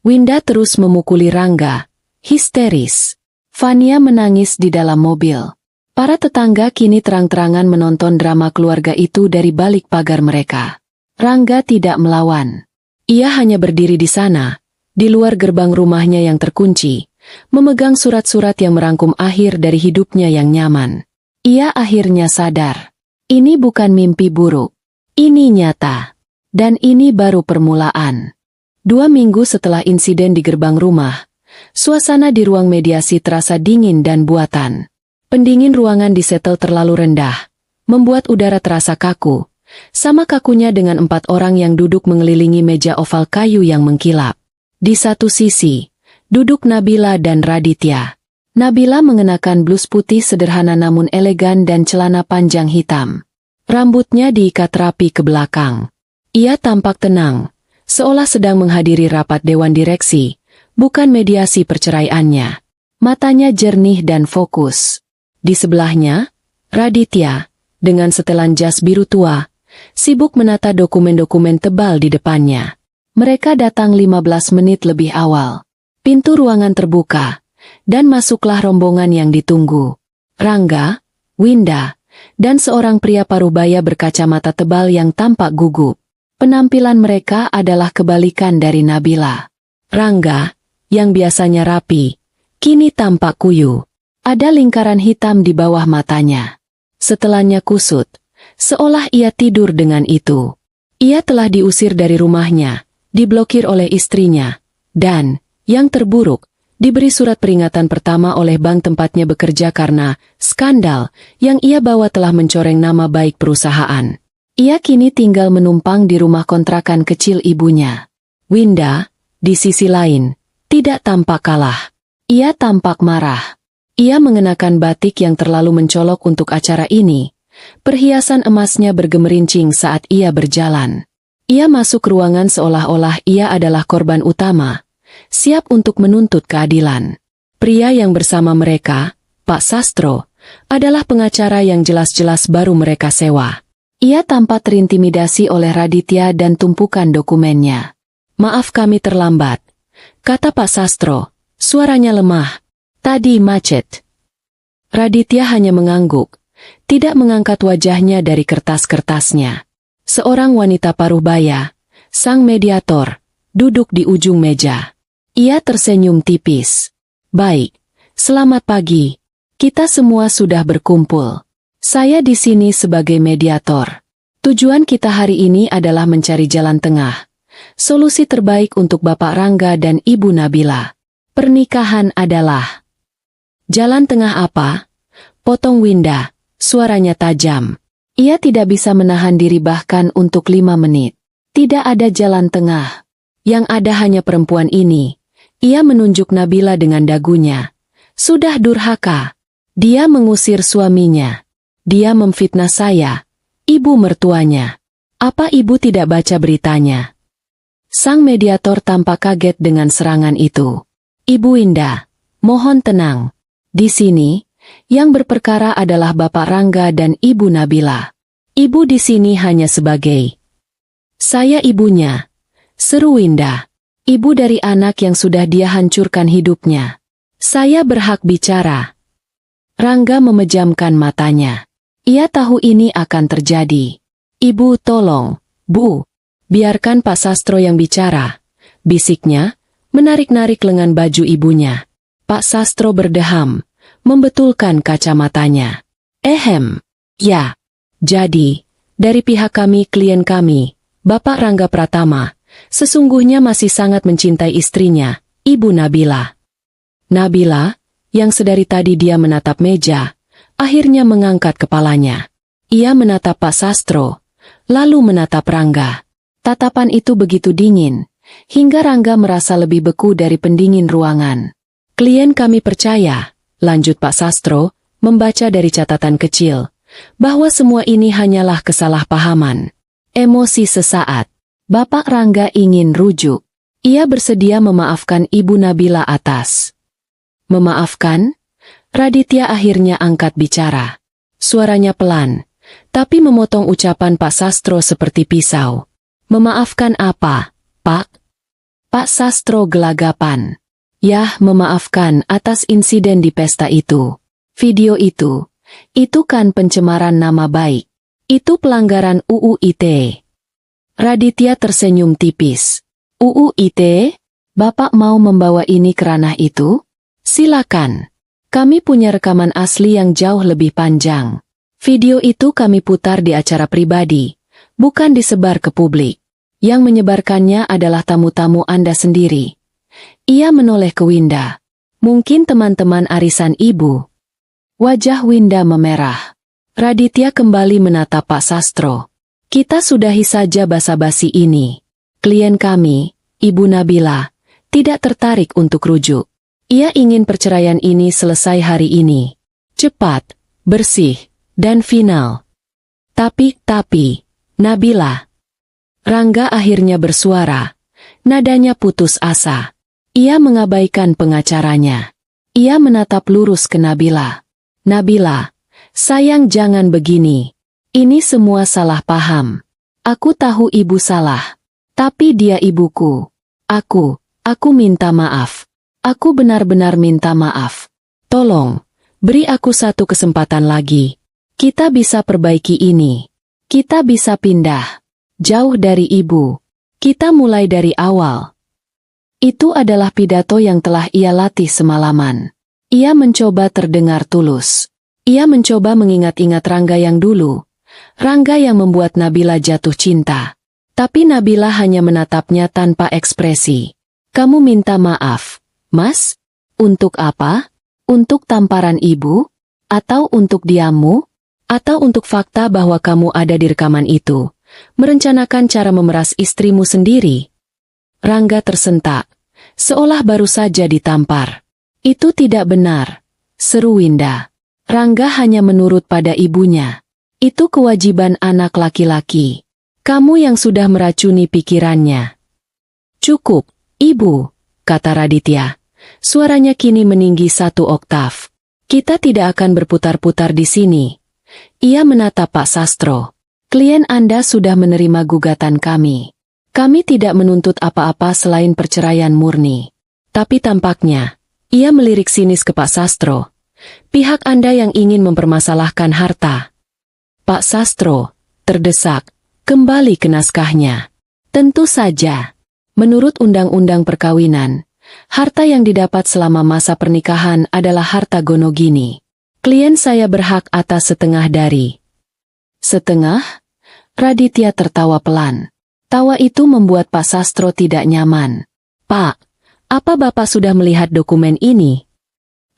Winda terus memukuli Rangga, histeris. Fania menangis di dalam mobil. Para tetangga kini terang-terangan menonton drama keluarga itu dari balik pagar mereka. Rangga tidak melawan. Ia hanya berdiri di sana, di luar gerbang rumahnya yang terkunci, memegang surat-surat yang merangkum akhir dari hidupnya yang nyaman. Ia akhirnya sadar. Ini bukan mimpi buruk. Ini nyata. Dan ini baru permulaan. 2 minggu setelah insiden di gerbang rumah, suasana di ruang mediasi terasa dingin dan buatan. Pendingin ruangan disetel terlalu rendah, membuat udara terasa kaku. Sama kakunya dengan 4 orang yang duduk mengelilingi meja oval kayu yang mengkilap. Di satu sisi, duduk Nabila dan Raditya. Nabila mengenakan blus putih sederhana namun elegan dan celana panjang hitam. Rambutnya diikat rapi ke belakang. Ia tampak tenang, seolah sedang menghadiri rapat dewan direksi, bukan mediasi perceraiannya. Matanya jernih dan fokus. Di sebelahnya, Raditya, dengan setelan jas biru tua, sibuk menata dokumen-dokumen tebal di depannya. Mereka datang 15 menit lebih awal. Pintu ruangan terbuka, dan masuklah rombongan yang ditunggu. Rangga, Winda, dan seorang pria paruh-baya berkacamata tebal yang tampak gugup. Penampilan mereka adalah kebalikan dari Nabila. Rangga, yang biasanya rapi, kini tampak kuyu. Ada lingkaran hitam di bawah matanya. Setelannya kusut, seolah ia tidur dengan itu. Ia telah diusir dari rumahnya, diblokir oleh istrinya, dan, yang terburuk, diberi surat peringatan pertama oleh bank tempatnya bekerja karena skandal yang ia bawa telah mencoreng nama baik perusahaan. Ia kini tinggal menumpang di rumah kontrakan kecil ibunya. Winda, di sisi lain, tidak tampak kalah. Ia tampak marah. Ia mengenakan batik yang terlalu mencolok untuk acara ini. Perhiasan emasnya bergemerincing saat ia berjalan. Ia masuk ruangan seolah-olah ia adalah korban utama, siap untuk menuntut keadilan. Pria yang bersama mereka, Pak Sastro, adalah pengacara yang jelas-jelas baru mereka sewa. Ia tampak terintimidasi oleh Raditya dan tumpukan dokumennya. "Maaf kami terlambat," kata Pak Sastro, suaranya lemah. "Tadi macet." Raditya hanya mengangguk, tidak mengangkat wajahnya dari kertas-kertasnya. Seorang wanita paruh baya, sang mediator, duduk di ujung meja. Ia tersenyum tipis. "Baik, selamat pagi. Kita semua sudah berkumpul. Saya di sini sebagai mediator. Tujuan kita hari ini adalah mencari jalan tengah. Solusi terbaik untuk Bapak Rangga dan Ibu Nabila. Pernikahan adalah..." "Jalan tengah apa?" potong Winda, suaranya tajam. Ia tidak bisa menahan diri bahkan untuk 5 menit. Tidak ada jalan tengah. Yang ada hanya perempuan ini. Ia menunjuk Nabila dengan dagunya. "Sudah durhaka. Dia mengusir suaminya. Dia memfitnah saya, ibu mertuanya. Apa ibu tidak baca beritanya?" Sang mediator tampak kaget dengan serangan itu. "Ibu Winda, mohon tenang. Di sini, yang berperkara adalah Bapak Rangga dan Ibu Nabila. Ibu di sini hanya sebagai..." "Saya ibunya," seru Winda. "Ibu dari anak yang sudah dia hancurkan hidupnya. Saya berhak bicara." Rangga memejamkan matanya. Ia tahu ini akan terjadi. "Ibu tolong, Bu. Biarkan Pak Sastro yang bicara," bisiknya, menarik-narik lengan baju ibunya. Pak Sastro berdeham, membetulkan kacamatanya. Ya. Jadi, dari pihak kami klien kami, Bapak Rangga Pratama, sesungguhnya masih sangat mencintai istrinya, Ibu Nabila." Nabila, yang sedari tadi dia menatap meja, akhirnya mengangkat kepalanya. Ia menatap Pak Sastro, lalu menatap Rangga. Tatapan itu begitu dingin, hingga Rangga merasa lebih beku dari pendingin ruangan. "Klien kami percaya," lanjut Pak Sastro, membaca dari catatan kecil, "bahwa semua ini hanyalah kesalahpahaman. Emosi sesaat. Bapak Rangga ingin rujuk. Ia bersedia memaafkan Ibu Nabila atas..." "Memaafkan?" Raditya akhirnya angkat bicara. Suaranya pelan, tapi memotong ucapan Pak Sastro seperti pisau. "Memaafkan apa, Pak?" Pak Sastro gelagapan. "Yah, memaafkan atas insiden di pesta itu. Video itu kan pencemaran nama baik. Itu pelanggaran UU ITE." Raditya tersenyum tipis. "UU ITE? Bapak mau membawa ini ke ranah itu? Silakan. Kami punya rekaman asli yang jauh lebih panjang. Video itu kami putar di acara pribadi, bukan disebar ke publik. Yang menyebarkannya adalah tamu-tamu Anda sendiri." Ia menoleh ke Winda. "Mungkin teman-teman arisan ibu." Wajah Winda memerah. Raditya kembali menatap Pak Sastro. "Kita sudahi saja basa-basi ini. Klien kami, Ibu Nabila, tidak tertarik untuk rujuk. Ia ingin perceraian ini selesai hari ini. Cepat, bersih, dan final." Tapi, Nabila." Rangga akhirnya bersuara. Nadanya putus asa. Ia mengabaikan pengacaranya. Ia menatap lurus ke Nabila. "Nabila, sayang jangan begini. Ini semua salah paham. Aku tahu ibu salah. Tapi dia ibuku. Aku minta maaf. Aku benar-benar minta maaf. Tolong, beri aku satu kesempatan lagi. Kita bisa perbaiki ini. Kita bisa pindah. Jauh dari ibu. Kita mulai dari awal." Itu adalah pidato yang telah ia latih semalaman. Ia mencoba terdengar tulus. Ia mencoba mengingat-ingat Rangga yang dulu. Rangga yang membuat Nabila jatuh cinta. Tapi Nabila hanya menatapnya tanpa ekspresi. Kamu minta maaf, Mas? Untuk apa? Untuk tamparan ibu? Atau untuk diammu? Atau untuk fakta bahwa kamu ada di rekaman itu? Merencanakan cara memeras istrimu sendiri? Rangga tersentak, seolah baru saja ditampar. Itu tidak benar, seru Winda. Rangga hanya menurut pada ibunya. Itu kewajiban anak laki-laki. Kamu yang sudah meracuni pikirannya. Cukup, Ibu, kata Raditya. Suaranya kini meninggi 1 oktav. Kita tidak akan berputar-putar di sini. Ia menatap Pak Sastro. Klien Anda sudah menerima gugatan kami. Kami tidak menuntut apa-apa selain perceraian murni. Tapi tampaknya, ia melirik sinis ke Pak Sastro. Pihak Anda yang ingin mempermasalahkan harta. Pak Sastro, terdesak, kembali ke naskahnya. Tentu saja. Menurut Undang-Undang Perkawinan, harta yang didapat selama masa pernikahan adalah harta gonogini. Klien saya berhak atas setengah dari. Setengah? Raditya tertawa pelan. Tawa itu membuat Pak Sastro tidak nyaman. Pak, apa Bapak sudah melihat dokumen ini?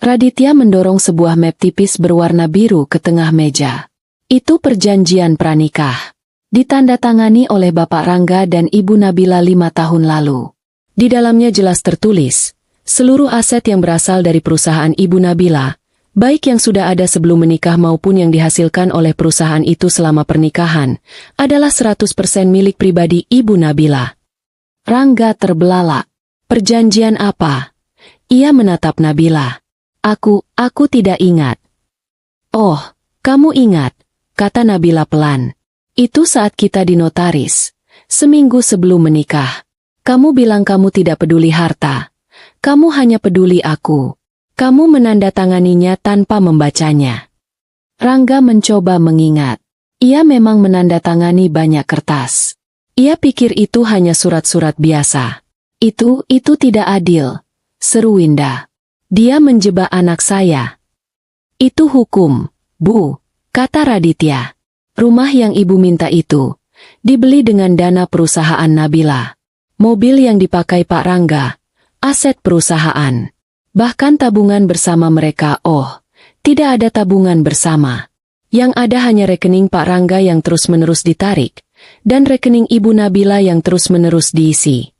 Raditya mendorong sebuah map tipis berwarna biru ke tengah meja. Itu perjanjian pranikah. Ditandatangani oleh Bapak Rangga dan Ibu Nabila 5 tahun lalu. Di dalamnya jelas tertulis, seluruh aset yang berasal dari perusahaan Ibu Nabila, baik yang sudah ada sebelum menikah maupun yang dihasilkan oleh perusahaan itu selama pernikahan, adalah 100% milik pribadi Ibu Nabila. Rangga terbelalak. Perjanjian apa? Ia menatap Nabila. Aku tidak ingat. Oh, kamu ingat, kata Nabila pelan. Itu saat kita di notaris, seminggu sebelum menikah. Kamu bilang kamu tidak peduli harta. Kamu hanya peduli aku. Kamu menandatanganinya tanpa membacanya. Rangga mencoba mengingat. Ia memang menandatangani banyak kertas. Ia pikir itu hanya surat-surat biasa. Itu tidak adil, seru Winda. Dia menjebak anak saya. Itu hukum, Bu, kata Raditya. Rumah yang ibu minta itu dibeli dengan dana perusahaan Nabila. Mobil yang dipakai Pak Rangga, aset perusahaan. Bahkan tabungan bersama mereka, tidak ada tabungan bersama. Yang ada hanya rekening Pak Rangga yang terus-menerus ditarik, dan rekening Ibu Nabila yang terus-menerus diisi.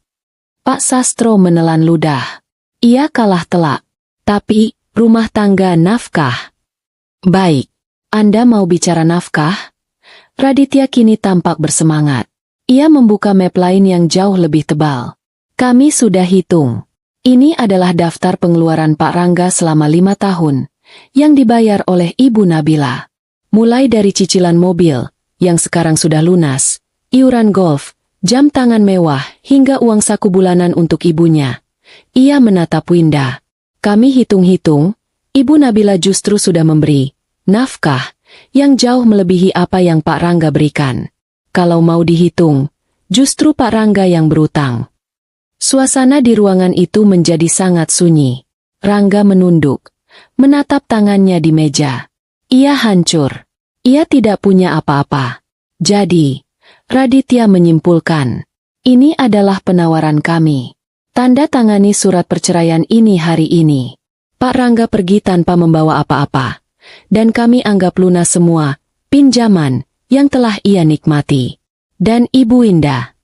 Pak Sastro menelan ludah. Ia kalah telak. Tapi, rumah tangga nafkah. Baik, Anda mau bicara nafkah? Raditya kini tampak bersemangat. Ia membuka map lain yang jauh lebih tebal. Kami sudah hitung. Ini adalah daftar pengeluaran Pak Rangga selama 5 tahun, yang dibayar oleh Ibu Nabila. Mulai dari cicilan mobil, yang sekarang sudah lunas, iuran golf, jam tangan mewah, hingga uang saku bulanan untuk ibunya. Ia menatap Winda. Kami hitung-hitung, Ibu Nabila justru sudah memberi nafkah yang jauh melebihi apa yang Pak Rangga berikan. Kalau mau dihitung, justru Pak Rangga yang berutang. Suasana di ruangan itu menjadi sangat sunyi. Rangga menunduk, menatap tangannya di meja. Ia hancur. Ia tidak punya apa-apa. Jadi, Raditya menyimpulkan, ini adalah penawaran kami. Tanda tangani surat perceraian ini hari ini. Pak Rangga pergi tanpa membawa apa-apa. Dan kami anggap lunas semua pinjaman yang telah ia nikmati. Dan Ibu Winda.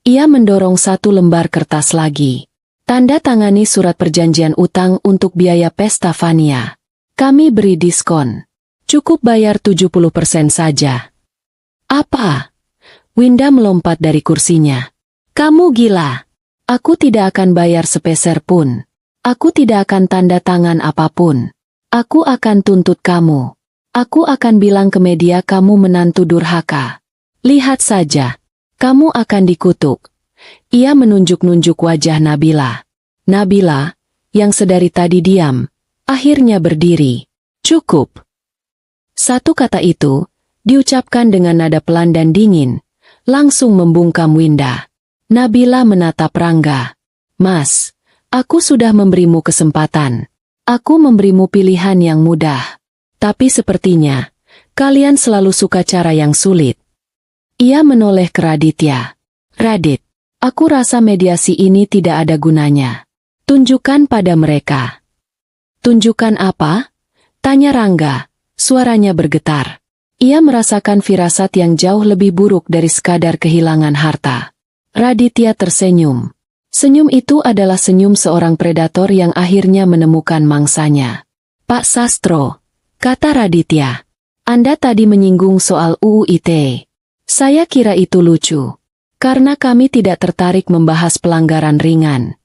Ia mendorong 1 lembar kertas lagi. Tanda tangani surat perjanjian utang untuk biaya pesta Fania. Kami beri diskon. Cukup bayar 70% saja. Apa? Winda melompat dari kursinya. Kamu gila. Aku tidak akan bayar sepeser pun. Aku tidak akan tanda tangan apapun. Aku akan tuntut kamu. Aku akan bilang ke media kamu menantu durhaka. Lihat saja. Kamu akan dikutuk. Ia menunjuk-nunjuk wajah Nabila. Nabila, yang sedari tadi diam, akhirnya berdiri. Cukup. Satu kata itu, diucapkan dengan nada pelan dan dingin, langsung membungkam Winda. Nabila menatap Rangga. Mas, aku sudah memberimu kesempatan. Aku memberimu pilihan yang mudah. Tapi sepertinya, kalian selalu suka cara yang sulit. Ia menoleh ke Raditya. Radit, aku rasa mediasi ini tidak ada gunanya. Tunjukkan pada mereka. Tunjukkan apa? Tanya Rangga, suaranya bergetar. Ia merasakan firasat yang jauh lebih buruk dari sekadar kehilangan harta. Raditya tersenyum. Senyum itu adalah senyum seorang predator yang akhirnya menemukan mangsanya. Pak Sastro, kata Raditya, Anda tadi menyinggung soal UU ITE. Saya kira itu lucu. Karena kami tidak tertarik membahas pelanggaran ringan.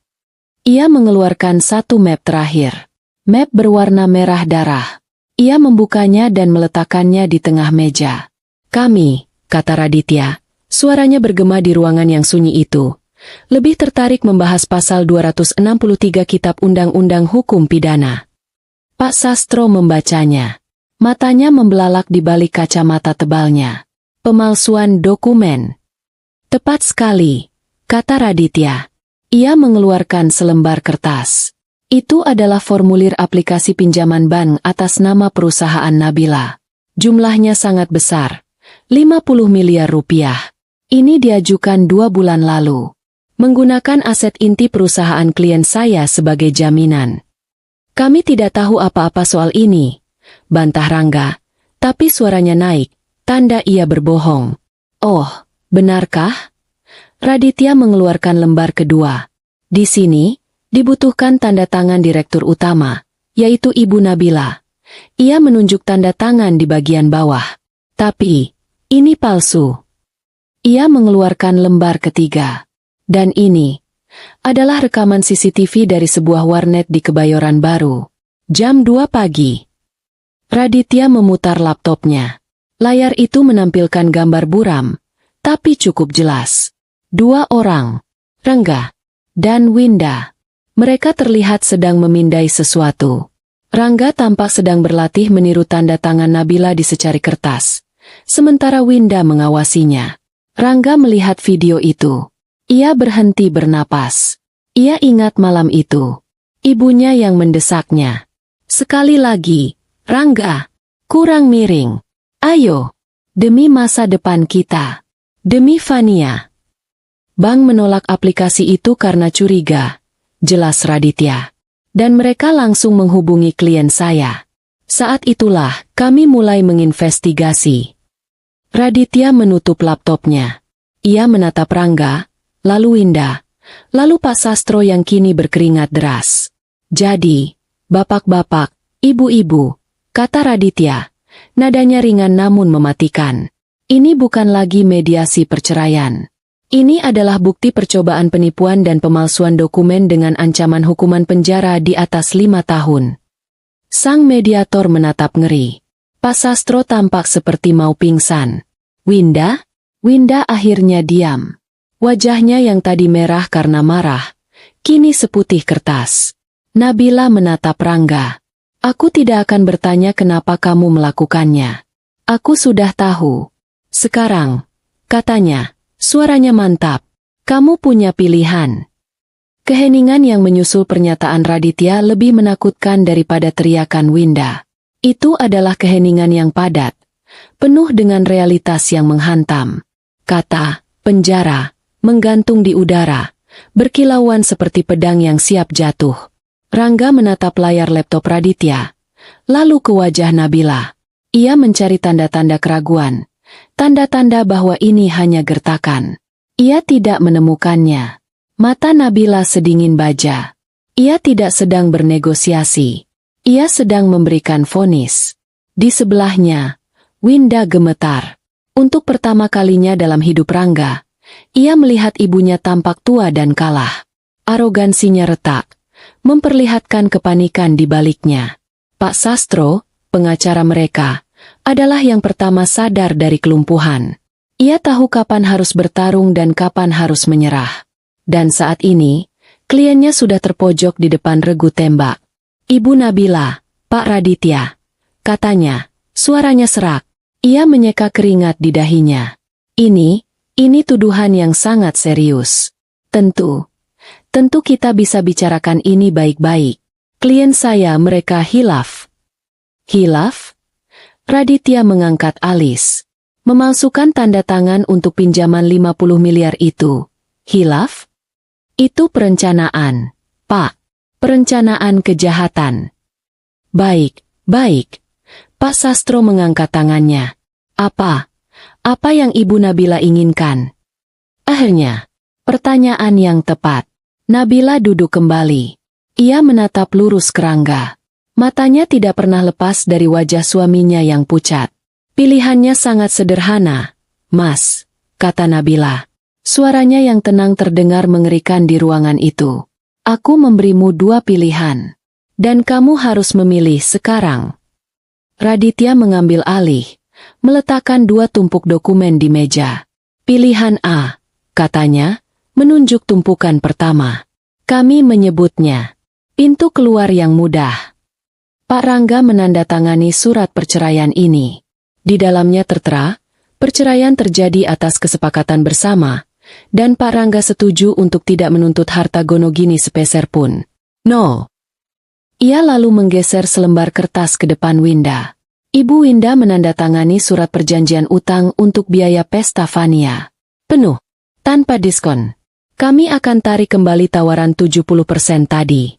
Ia mengeluarkan satu map terakhir. Map berwarna merah darah. Ia membukanya dan meletakkannya di tengah meja. Kami, kata Raditya, suaranya bergema di ruangan yang sunyi itu, lebih tertarik membahas pasal 263 Kitab Undang-Undang Hukum Pidana. Pak Sastro membacanya. Matanya membelalak di balik kacamata tebalnya. Pemalsuan dokumen. Tepat sekali, kata Raditya. Ia mengeluarkan selembar kertas. Itu adalah formulir aplikasi pinjaman bank atas nama perusahaan Nabila. Jumlahnya sangat besar, 50 miliar rupiah. Ini diajukan 2 bulan lalu. Menggunakan aset inti perusahaan klien saya sebagai jaminan. Kami tidak tahu apa-apa soal ini, bantah Rangga, tapi suaranya naik. Tanda ia berbohong. Oh, benarkah? Raditya mengeluarkan lembar kedua. Di sini, dibutuhkan tanda tangan direktur utama, yaitu Ibu Nabila. Ia menunjuk tanda tangan di bagian bawah. Tapi, ini palsu. Ia mengeluarkan lembar ketiga. Dan ini adalah rekaman CCTV dari sebuah warnet di Kebayoran Baru. Jam 2 pagi. Raditya memutar laptopnya. Layar itu menampilkan gambar buram, tapi cukup jelas. 2 orang, Rangga dan Winda. Mereka terlihat sedang memindai sesuatu. Rangga tampak sedang berlatih meniru tanda tangan Nabila di secari kertas, sementara Winda mengawasinya. Rangga melihat video itu. Ia berhenti bernapas. Ia ingat malam itu. Ibunya yang mendesaknya. Sekali lagi, Rangga, kurang miring. Ayo, demi masa depan kita. Demi Fania. Bank menolak aplikasi itu karena curiga, jelas Raditya. Dan mereka langsung menghubungi klien saya. Saat itulah kami mulai menginvestigasi. Raditya menutup laptopnya. Ia menatap Rangga, lalu Winda, lalu Pak Sastro yang kini berkeringat deras. Jadi, bapak-bapak, ibu-ibu, kata Raditya. Nadanya ringan namun mematikan. Ini bukan lagi mediasi perceraian. Ini adalah bukti percobaan penipuan dan pemalsuan dokumen dengan ancaman hukuman penjara di atas 5 tahun. Sang mediator menatap ngeri. Pak Sastro tampak seperti mau pingsan. Winda? Winda akhirnya diam. Wajahnya yang tadi merah karena marah, kini seputih kertas. Nabila menatap Rangga. Aku tidak akan bertanya kenapa kamu melakukannya. Aku sudah tahu. Sekarang, katanya, suaranya mantap. Kamu punya pilihan. Keheningan yang menyusul pernyataan Raditya lebih menakutkan daripada teriakan Winda. Itu adalah keheningan yang padat, penuh dengan realitas yang menghantam. Kata, penjara, menggantung di udara, berkilauan seperti pedang yang siap jatuh. Rangga menatap layar laptop Raditya, lalu ke wajah Nabila. Ia mencari tanda-tanda keraguan, tanda-tanda bahwa ini hanya gertakan. Ia tidak menemukannya. Mata Nabila sedingin baja. Ia tidak sedang bernegosiasi. Ia sedang memberikan vonis. Di sebelahnya, Winda gemetar. Untuk pertama kalinya dalam hidup Rangga, ia melihat ibunya tampak tua dan kalah. Arogansinya retak, memperlihatkan kepanikan di baliknya. Pak Sastro, pengacara mereka, adalah yang pertama sadar dari kelumpuhan. Ia tahu kapan harus bertarung dan kapan harus menyerah. Dan saat ini, kliennya sudah terpojok di depan regu tembak. Ibu Nabila, Pak Raditya, katanya, suaranya serak. Ia menyeka keringat di dahinya. Ini tuduhan yang sangat serius. Tentu kita bisa bicarakan ini baik-baik. Klien saya mereka hilaf. Hilaf? Raditya mengangkat alis. Memalsukan tanda tangan untuk pinjaman 50 miliar itu. Hilaf? Itu perencanaan, Pak. Perencanaan kejahatan. Baik, baik. Pak Sastro mengangkat tangannya. Apa? Apa yang Ibu Nabila inginkan? Akhirnya, pertanyaan yang tepat. Nabila duduk kembali. Ia menatap lurus ke Rangga. Matanya tidak pernah lepas dari wajah suaminya yang pucat. Pilihannya sangat sederhana, Mas, kata Nabila. Suaranya yang tenang terdengar mengerikan di ruangan itu. Aku memberimu 2 pilihan. Dan kamu harus memilih sekarang. Raditya mengambil alih, meletakkan 2 tumpuk dokumen di meja. Pilihan A, katanya, menunjuk tumpukan pertama. Kami menyebutnya pintu keluar yang mudah. Pak Rangga menandatangani surat perceraian ini. Di dalamnya tertera, perceraian terjadi atas kesepakatan bersama, dan Pak Rangga setuju untuk tidak menuntut harta Gonogini sepeser pun. No. Ia lalu menggeser selembar kertas ke depan Winda. Ibu Winda menandatangani surat perjanjian utang untuk biaya pesta Fania. Penuh. Tanpa diskon. Kami akan tarik kembali tawaran 70% tadi.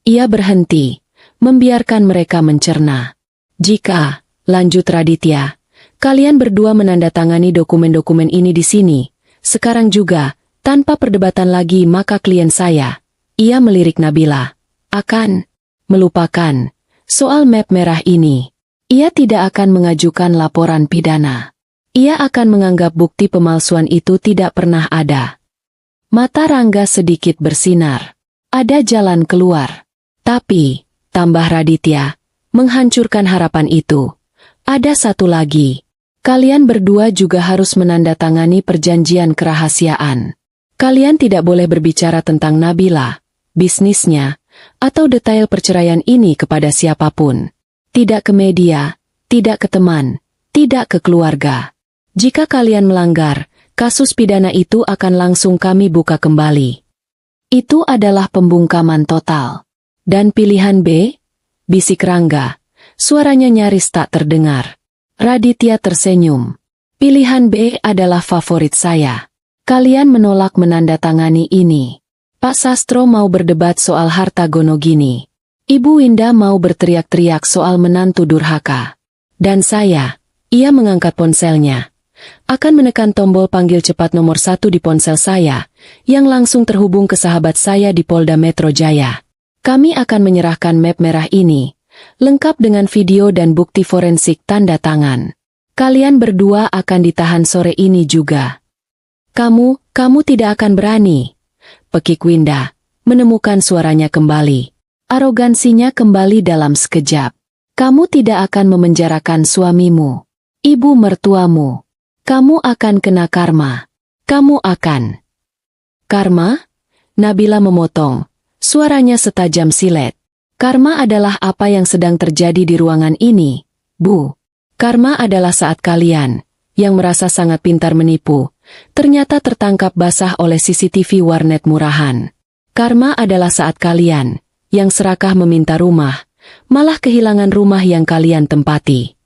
Ia berhenti, membiarkan mereka mencerna. Jika, lanjut Raditya, kalian berdua menandatangani dokumen-dokumen ini di sini, sekarang juga, tanpa perdebatan lagi maka klien saya, ia melirik Nabila, akan melupakan soal map merah ini. Ia tidak akan mengajukan laporan pidana. Ia akan menganggap bukti pemalsuan itu tidak pernah ada. Mata Rangga sedikit bersinar. Ada jalan keluar. Tapi, tambah Raditya, menghancurkan harapan itu. Ada satu lagi. Kalian berdua juga harus menandatangani perjanjian kerahasiaan. Kalian tidak boleh berbicara tentang Nabila, bisnisnya, atau detail perceraian ini kepada siapapun. Tidak ke media, tidak ke teman, tidak ke keluarga. Jika kalian melanggar, kasus pidana itu akan langsung kami buka kembali. Itu adalah pembungkaman total. Dan pilihan B? Bisik Rangga. Suaranya nyaris tak terdengar. Raditya tersenyum. Pilihan B adalah favorit saya. Kalian menolak menandatangani ini. Pak Sastro mau berdebat soal harta Gonogini. Ibu Winda mau berteriak-teriak soal menantu durhaka. Dan saya, ia mengangkat ponselnya, akan menekan tombol panggil cepat nomor 1 di ponsel saya, yang langsung terhubung ke sahabat saya di Polda Metro Jaya. Kami akan menyerahkan map merah ini, lengkap dengan video dan bukti forensik tanda tangan. Kalian berdua akan ditahan sore ini juga. Kamu tidak akan berani. Pekik Winda, menemukan suaranya kembali. Arogansinya kembali dalam sekejap. Kamu tidak akan memenjarakan suamimu, ibu mertuamu. Kamu akan kena karma. Kamu akan. Karma? Nabila memotong. Suaranya setajam silet. Karma adalah apa yang sedang terjadi di ruangan ini, Bu. Karma adalah saat kalian, yang merasa sangat pintar menipu, ternyata tertangkap basah oleh CCTV warnet murahan. Karma adalah saat kalian, yang serakah meminta rumah, malah kehilangan rumah yang kalian tempati.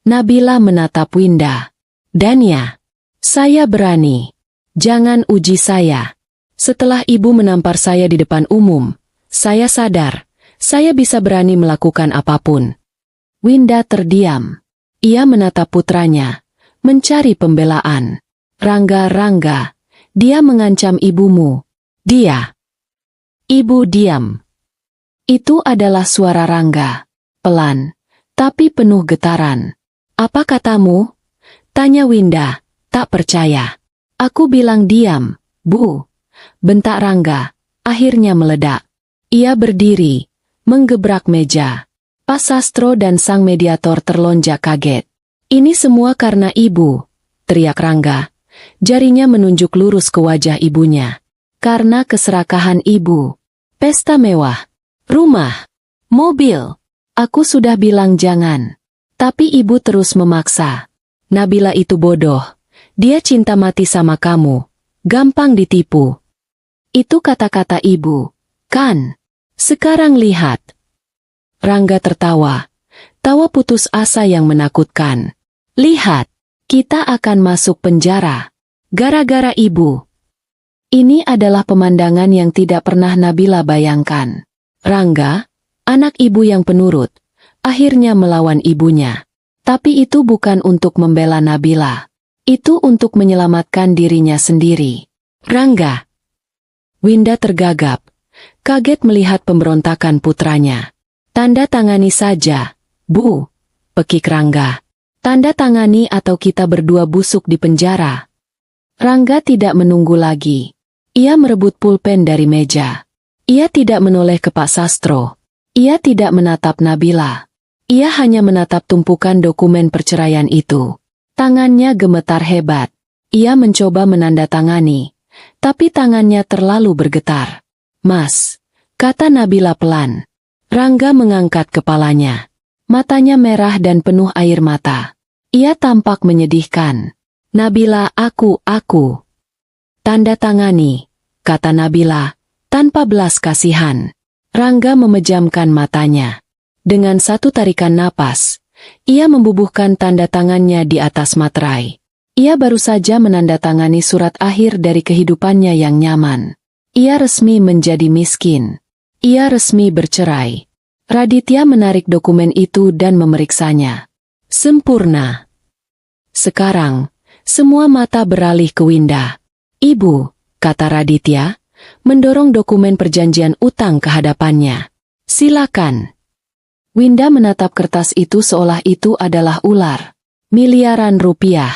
Nabila menatap Winda. Dan ya, saya berani. Jangan uji saya. Setelah ibu menampar saya di depan umum, saya sadar, saya bisa berani melakukan apapun. Winda terdiam. Ia menatap putranya, mencari pembelaan. Rangga, dia mengancam ibumu. Dia. Ibu diam. Itu adalah suara Rangga. Pelan, tapi penuh getaran. Apa katamu? Tanya Winda, tak percaya. Aku bilang diam, Bu. Bentak Rangga, akhirnya meledak. Ia berdiri, menggebrak meja. Pak Sastro dan sang mediator terlonjak kaget. Ini semua karena ibu, teriak Rangga. Jarinya menunjuk lurus ke wajah ibunya. Karena keserakahan ibu. Pesta mewah, rumah, mobil. Aku sudah bilang jangan. Tapi ibu terus memaksa. Nabila itu bodoh. Dia cinta mati sama kamu. Gampang ditipu. Itu kata-kata ibu, kan? Sekarang lihat. Rangga tertawa. Tawa putus asa yang menakutkan. Lihat. Kita akan masuk penjara. Gara-gara ibu. Ini adalah pemandangan yang tidak pernah Nabila bayangkan. Rangga, anak ibu yang penurut, akhirnya melawan ibunya. Tapi itu bukan untuk membela Nabila. Itu untuk menyelamatkan dirinya sendiri. Rangga. Winda tergagap, kaget melihat pemberontakan putranya. Tanda tangani saja, Bu, pekik Rangga. Tanda tangani atau kita berdua busuk di penjara. Rangga tidak menunggu lagi. Ia merebut pulpen dari meja. Ia tidak menoleh ke Pak Sastro. Ia tidak menatap Nabila. Ia hanya menatap tumpukan dokumen perceraian itu. Tangannya gemetar hebat. Ia mencoba menandatangani, tapi tangannya terlalu bergetar. Mas, kata Nabila pelan. Rangga mengangkat kepalanya. Matanya merah dan penuh air mata. Ia tampak menyedihkan. Nabila, aku. Tanda tangani, kata Nabila, tanpa belas kasihan. Rangga memejamkan matanya. Dengan satu tarikan napas, ia membubuhkan tanda tangannya di atas materai. Ia baru saja menandatangani surat akhir dari kehidupannya yang nyaman. Ia resmi menjadi miskin. Ia resmi bercerai. Raditya menarik dokumen itu dan memeriksanya. Sempurna. Sekarang, semua mata beralih ke Winda. Ibu, kata Raditya, mendorong dokumen perjanjian utang ke hadapannya. Silakan. Winda menatap kertas itu seolah itu adalah ular. Miliaran rupiah.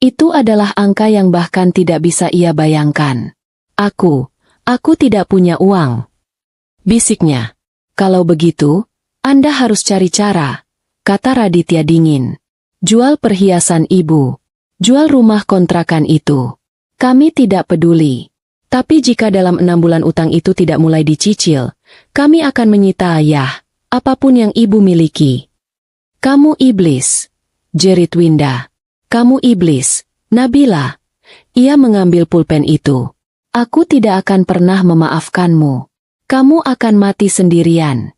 Itu adalah angka yang bahkan tidak bisa ia bayangkan. Aku tidak punya uang. Bisiknya. Kalau begitu, Anda harus cari cara, kata Raditya dingin. Jual perhiasan ibu. Jual rumah kontrakan itu. Kami tidak peduli. Tapi jika dalam 6 bulan utang itu tidak mulai dicicil, kami akan menyita apapun yang ibu miliki. Kamu iblis, jerit Winda. Kamu iblis, Nabila. Ia mengambil pulpen itu. Aku tidak akan pernah memaafkanmu. Kamu akan mati sendirian.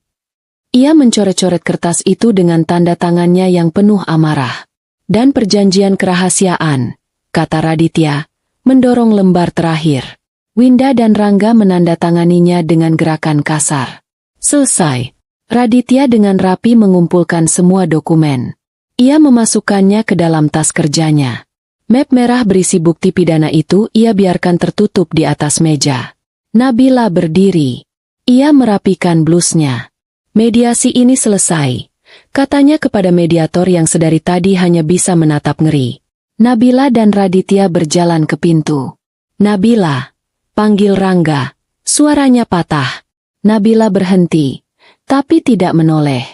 Ia mencoret-coret kertas itu dengan tanda tangannya yang penuh amarah. Dan perjanjian kerahasiaan, kata Raditya, mendorong lembar terakhir. Winda dan Rangga menandatanganinya dengan gerakan kasar. Selesai. Raditya dengan rapi mengumpulkan semua dokumen. Ia memasukkannya ke dalam tas kerjanya. Map merah berisi bukti pidana itu ia biarkan tertutup di atas meja. Nabila berdiri. Ia merapikan blusnya. Mediasi ini selesai, katanya kepada mediator yang sedari tadi hanya bisa menatap ngeri. Nabila dan Raditya berjalan ke pintu. Nabila, panggil Rangga. Suaranya patah. Nabila berhenti, tapi tidak menoleh.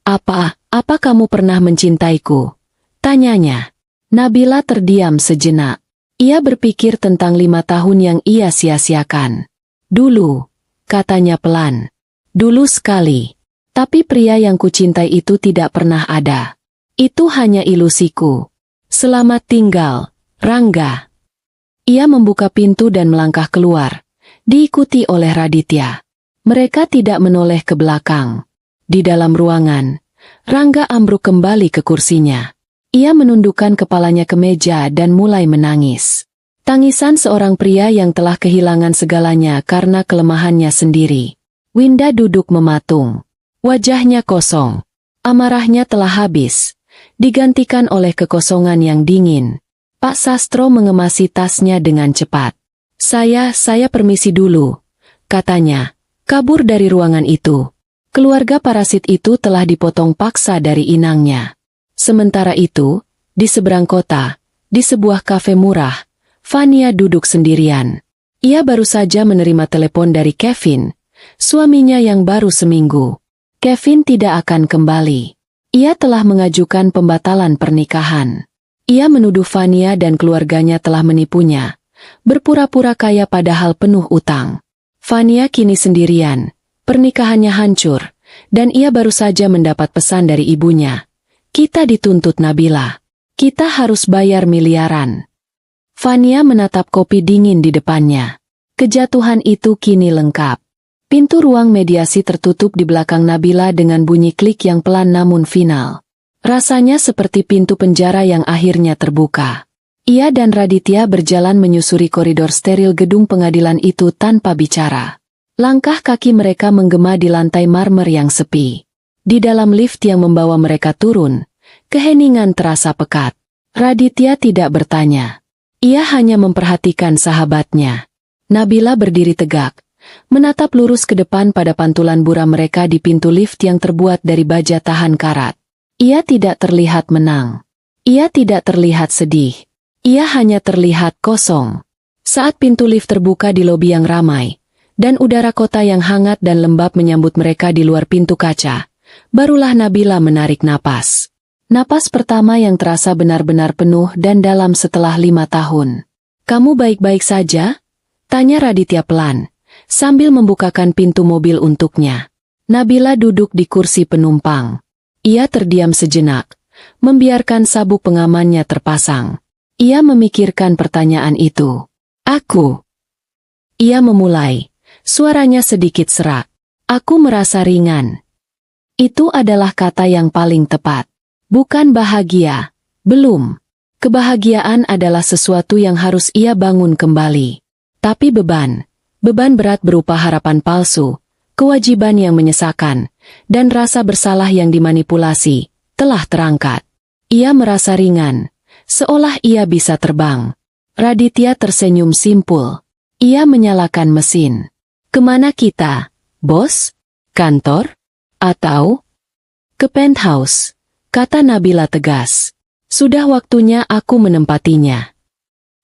Apa kamu pernah mencintaiku? Tanyanya. Nabila terdiam sejenak. Ia berpikir tentang 5 tahun yang ia sia-siakan. Dulu, katanya pelan. Dulu sekali. Tapi pria yang kucintai itu tidak pernah ada. Itu hanya ilusiku. Selamat tinggal, Rangga. Ia membuka pintu dan melangkah keluar, diikuti oleh Raditya. Mereka tidak menoleh ke belakang. Di dalam ruangan, Rangga ambruk kembali ke kursinya. Ia menundukkan kepalanya ke meja dan mulai menangis. Tangisan seorang pria yang telah kehilangan segalanya karena kelemahannya sendiri. Winda duduk mematung. Wajahnya kosong. Amarahnya telah habis, digantikan oleh kekosongan yang dingin. Pak Sastro mengemasi tasnya dengan cepat. Saya permisi dulu, katanya, kabur dari ruangan itu. Keluarga parasit itu telah dipotong paksa dari inangnya. Sementara itu, di seberang kota, di sebuah kafe murah, Fania duduk sendirian. Ia baru saja menerima telepon dari Kevin, suaminya yang baru seminggu. Kevin tidak akan kembali. Ia telah mengajukan pembatalan pernikahan. Ia menuduh Fania dan keluarganya telah menipunya, berpura-pura kaya padahal penuh utang. Fania kini sendirian, pernikahannya hancur, dan ia baru saja mendapat pesan dari ibunya. Kita dituntut Nabila. Kita harus bayar miliaran. Fania menatap kopi dingin di depannya. Kejatuhan itu kini lengkap. Pintu ruang mediasi tertutup di belakang Nabila dengan bunyi klik yang pelan namun final. Rasanya seperti pintu penjara yang akhirnya terbuka. Ia dan Raditya berjalan menyusuri koridor steril gedung pengadilan itu tanpa bicara. Langkah kaki mereka menggema di lantai marmer yang sepi. Di dalam lift yang membawa mereka turun, keheningan terasa pekat. Raditya tidak bertanya. Ia hanya memperhatikan sahabatnya. Nabila berdiri tegak, menatap lurus ke depan pada pantulan buram mereka di pintu lift yang terbuat dari baja tahan karat. Ia tidak terlihat menang. Ia tidak terlihat sedih. Ia hanya terlihat kosong. Saat pintu lift terbuka di lobi yang ramai, dan udara kota yang hangat dan lembab menyambut mereka di luar pintu kaca, barulah Nabila menarik napas. Napas pertama yang terasa benar-benar penuh dan dalam setelah 5 tahun. "Kamu baik-baik saja?" tanya Raditya pelan, sambil membukakan pintu mobil untuknya. Nabila duduk di kursi penumpang. Ia terdiam sejenak, membiarkan sabuk pengamannya terpasang. Ia memikirkan pertanyaan itu. "Aku." Ia memulai, suaranya sedikit serak. "Aku merasa ringan." Itu adalah kata yang paling tepat. Bukan bahagia. Belum. Kebahagiaan adalah sesuatu yang harus ia bangun kembali. Tapi beban. Beban berat berupa harapan palsu, kewajiban yang menyesakan, dan rasa bersalah yang dimanipulasi, telah terangkat. Ia merasa ringan, seolah ia bisa terbang. Raditya tersenyum simpul. Ia menyalakan mesin. "Kemana kita, bos? Kantor? Atau?" "Ke penthouse," kata Nabila tegas. "Sudah waktunya aku menempatinya."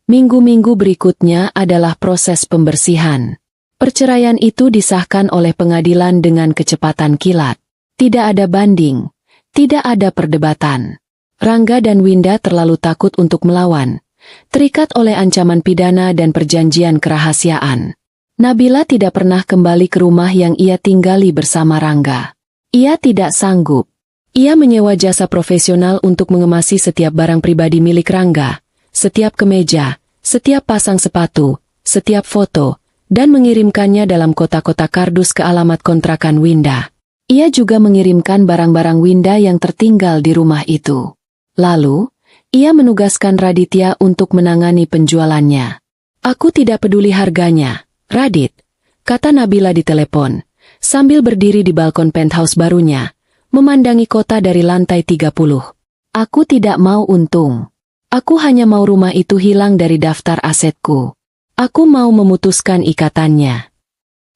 Minggu-minggu berikutnya adalah proses pembersihan. Perceraian itu disahkan oleh pengadilan dengan kecepatan kilat. Tidak ada banding, tidak ada perdebatan. Rangga dan Winda terlalu takut untuk melawan, terikat oleh ancaman pidana dan perjanjian kerahasiaan. Nabila tidak pernah kembali ke rumah yang ia tinggali bersama Rangga. Ia tidak sanggup. Ia menyewa jasa profesional untuk mengemasi setiap barang pribadi milik Rangga, setiap kemeja, setiap pasang sepatu, setiap foto, dan mengirimkannya dalam kotak-kotak kardus ke alamat kontrakan Winda. Ia juga mengirimkan barang-barang Winda yang tertinggal di rumah itu. Lalu, ia menugaskan Raditya untuk menangani penjualannya. "Aku tidak peduli harganya, Radit," kata Nabila di telepon, sambil berdiri di balkon penthouse barunya, memandangi kota dari lantai 30. "Aku tidak mau untung. Aku hanya mau rumah itu hilang dari daftar asetku. Aku mau memutuskan ikatannya."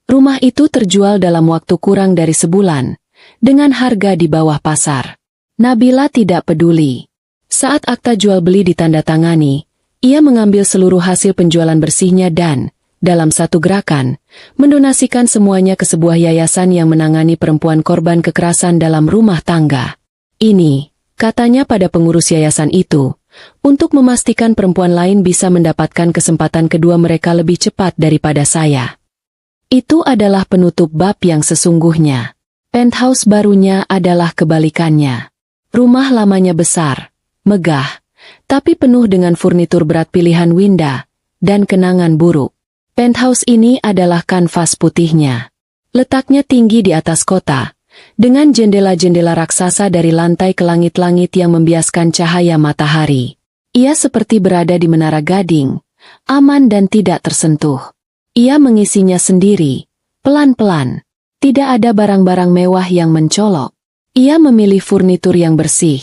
Rumah itu terjual dalam waktu kurang dari sebulan, dengan harga di bawah pasar. Nabila tidak peduli. Saat akta jual beli ditandatangani, ia mengambil seluruh hasil penjualan bersihnya dan, dalam satu gerakan, mendonasikan semuanya ke sebuah yayasan yang menangani perempuan korban kekerasan dalam rumah tangga. "Ini," katanya pada pengurus yayasan itu, "untuk memastikan perempuan lain bisa mendapatkan kesempatan kedua mereka lebih cepat daripada saya." Itu adalah penutup bab yang sesungguhnya. Penthouse barunya adalah kebalikannya. Rumah lamanya besar, megah, tapi penuh dengan furnitur berat pilihan Winda, dan kenangan buruk. Penthouse ini adalah kanvas putihnya. Letaknya tinggi di atas kota, dengan jendela-jendela raksasa dari lantai ke langit-langit yang membiaskan cahaya matahari. Ia seperti berada di Menara Gading, aman dan tidak tersentuh. Ia mengisinya sendiri, pelan-pelan. Tidak ada barang-barang mewah yang mencolok. Ia memilih furnitur yang bersih,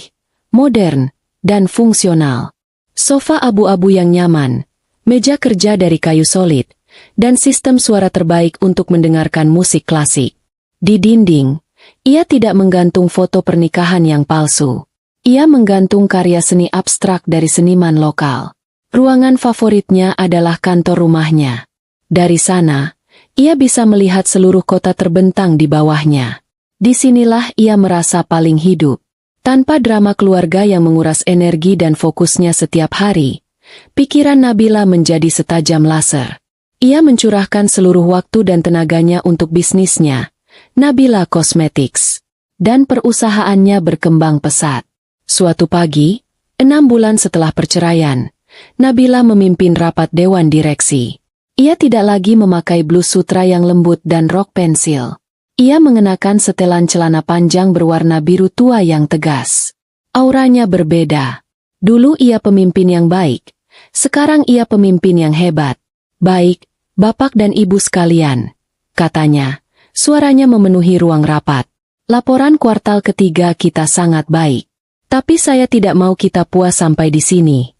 modern, dan fungsional. Sofa abu-abu yang nyaman, meja kerja dari kayu solid, dan sistem suara terbaik untuk mendengarkan musik klasik. Di dinding, ia tidak menggantung foto pernikahan yang palsu. Ia menggantung karya seni abstrak dari seniman lokal. Ruangan favoritnya adalah kantor rumahnya. Dari sana, ia bisa melihat seluruh kota terbentang di bawahnya. Disinilah ia merasa paling hidup. Tanpa drama keluarga yang menguras energi dan fokusnya setiap hari, pikiran Nabila menjadi setajam laser. Ia mencurahkan seluruh waktu dan tenaganya untuk bisnisnya, Nabila Cosmetics. Dan perusahaannya berkembang pesat. Suatu pagi, 6 bulan setelah perceraian, Nabila memimpin rapat dewan direksi. Ia tidak lagi memakai blus sutra yang lembut dan rok pensil. Ia mengenakan setelan celana panjang berwarna biru tua yang tegas. Auranya berbeda. Dulu ia pemimpin yang baik, sekarang ia pemimpin yang hebat. Baik, Bapak dan Ibu sekalian, katanya, suaranya memenuhi ruang rapat. Laporan kuartal ketiga kita sangat baik. Tapi saya tidak mau kita puas sampai di sini.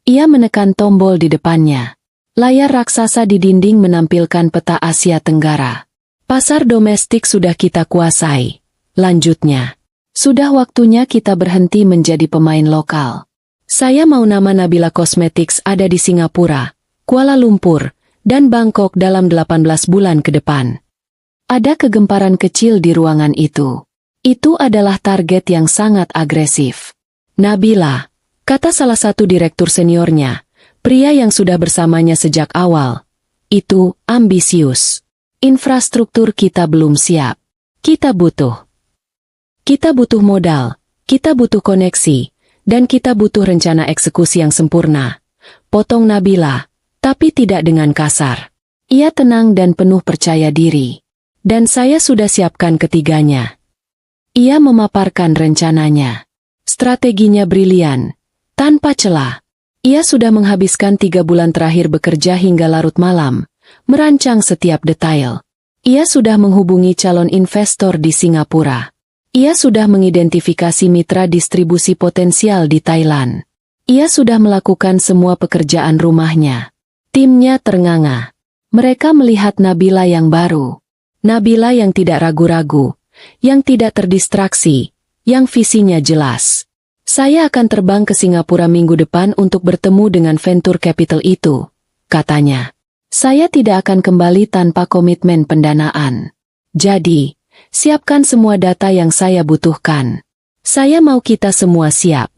Ia menekan tombol di depannya. Layar raksasa di dinding menampilkan peta Asia Tenggara. Pasar domestik sudah kita kuasai. Lanjutnya, sudah waktunya kita berhenti menjadi pemain lokal. Saya mau nama Nabila Cosmetics ada di Singapura, Kuala Lumpur, dan Bangkok dalam 18 bulan ke depan. Ada kegemparan kecil di ruangan itu. Itu adalah target yang sangat agresif. Nabila, kata salah satu direktur seniornya, pria yang sudah bersamanya sejak awal, itu ambisius. Infrastruktur kita belum siap. Kita butuh modal, kita butuh koneksi, dan kita butuh rencana eksekusi yang sempurna. Potong Nabila, tapi tidak dengan kasar. Ia tenang dan penuh percaya diri. Dan saya sudah siapkan ketiganya. Ia memaparkan rencananya. Strateginya brilian, tanpa celah. Ia sudah menghabiskan 3 bulan terakhir bekerja hingga larut malam, merancang setiap detail. Ia sudah menghubungi calon investor di Singapura. Ia sudah mengidentifikasi mitra distribusi potensial di Thailand. Ia sudah melakukan semua pekerjaan rumahnya. Timnya ternganga. Mereka melihat Nabila yang baru. Nabila yang tidak ragu-ragu, yang tidak terdistraksi, yang visinya jelas. Saya akan terbang ke Singapura minggu depan untuk bertemu dengan venture capital itu, katanya. Saya tidak akan kembali tanpa komitmen pendanaan. Jadi, siapkan semua data yang saya butuhkan. Saya mau kita semua siap.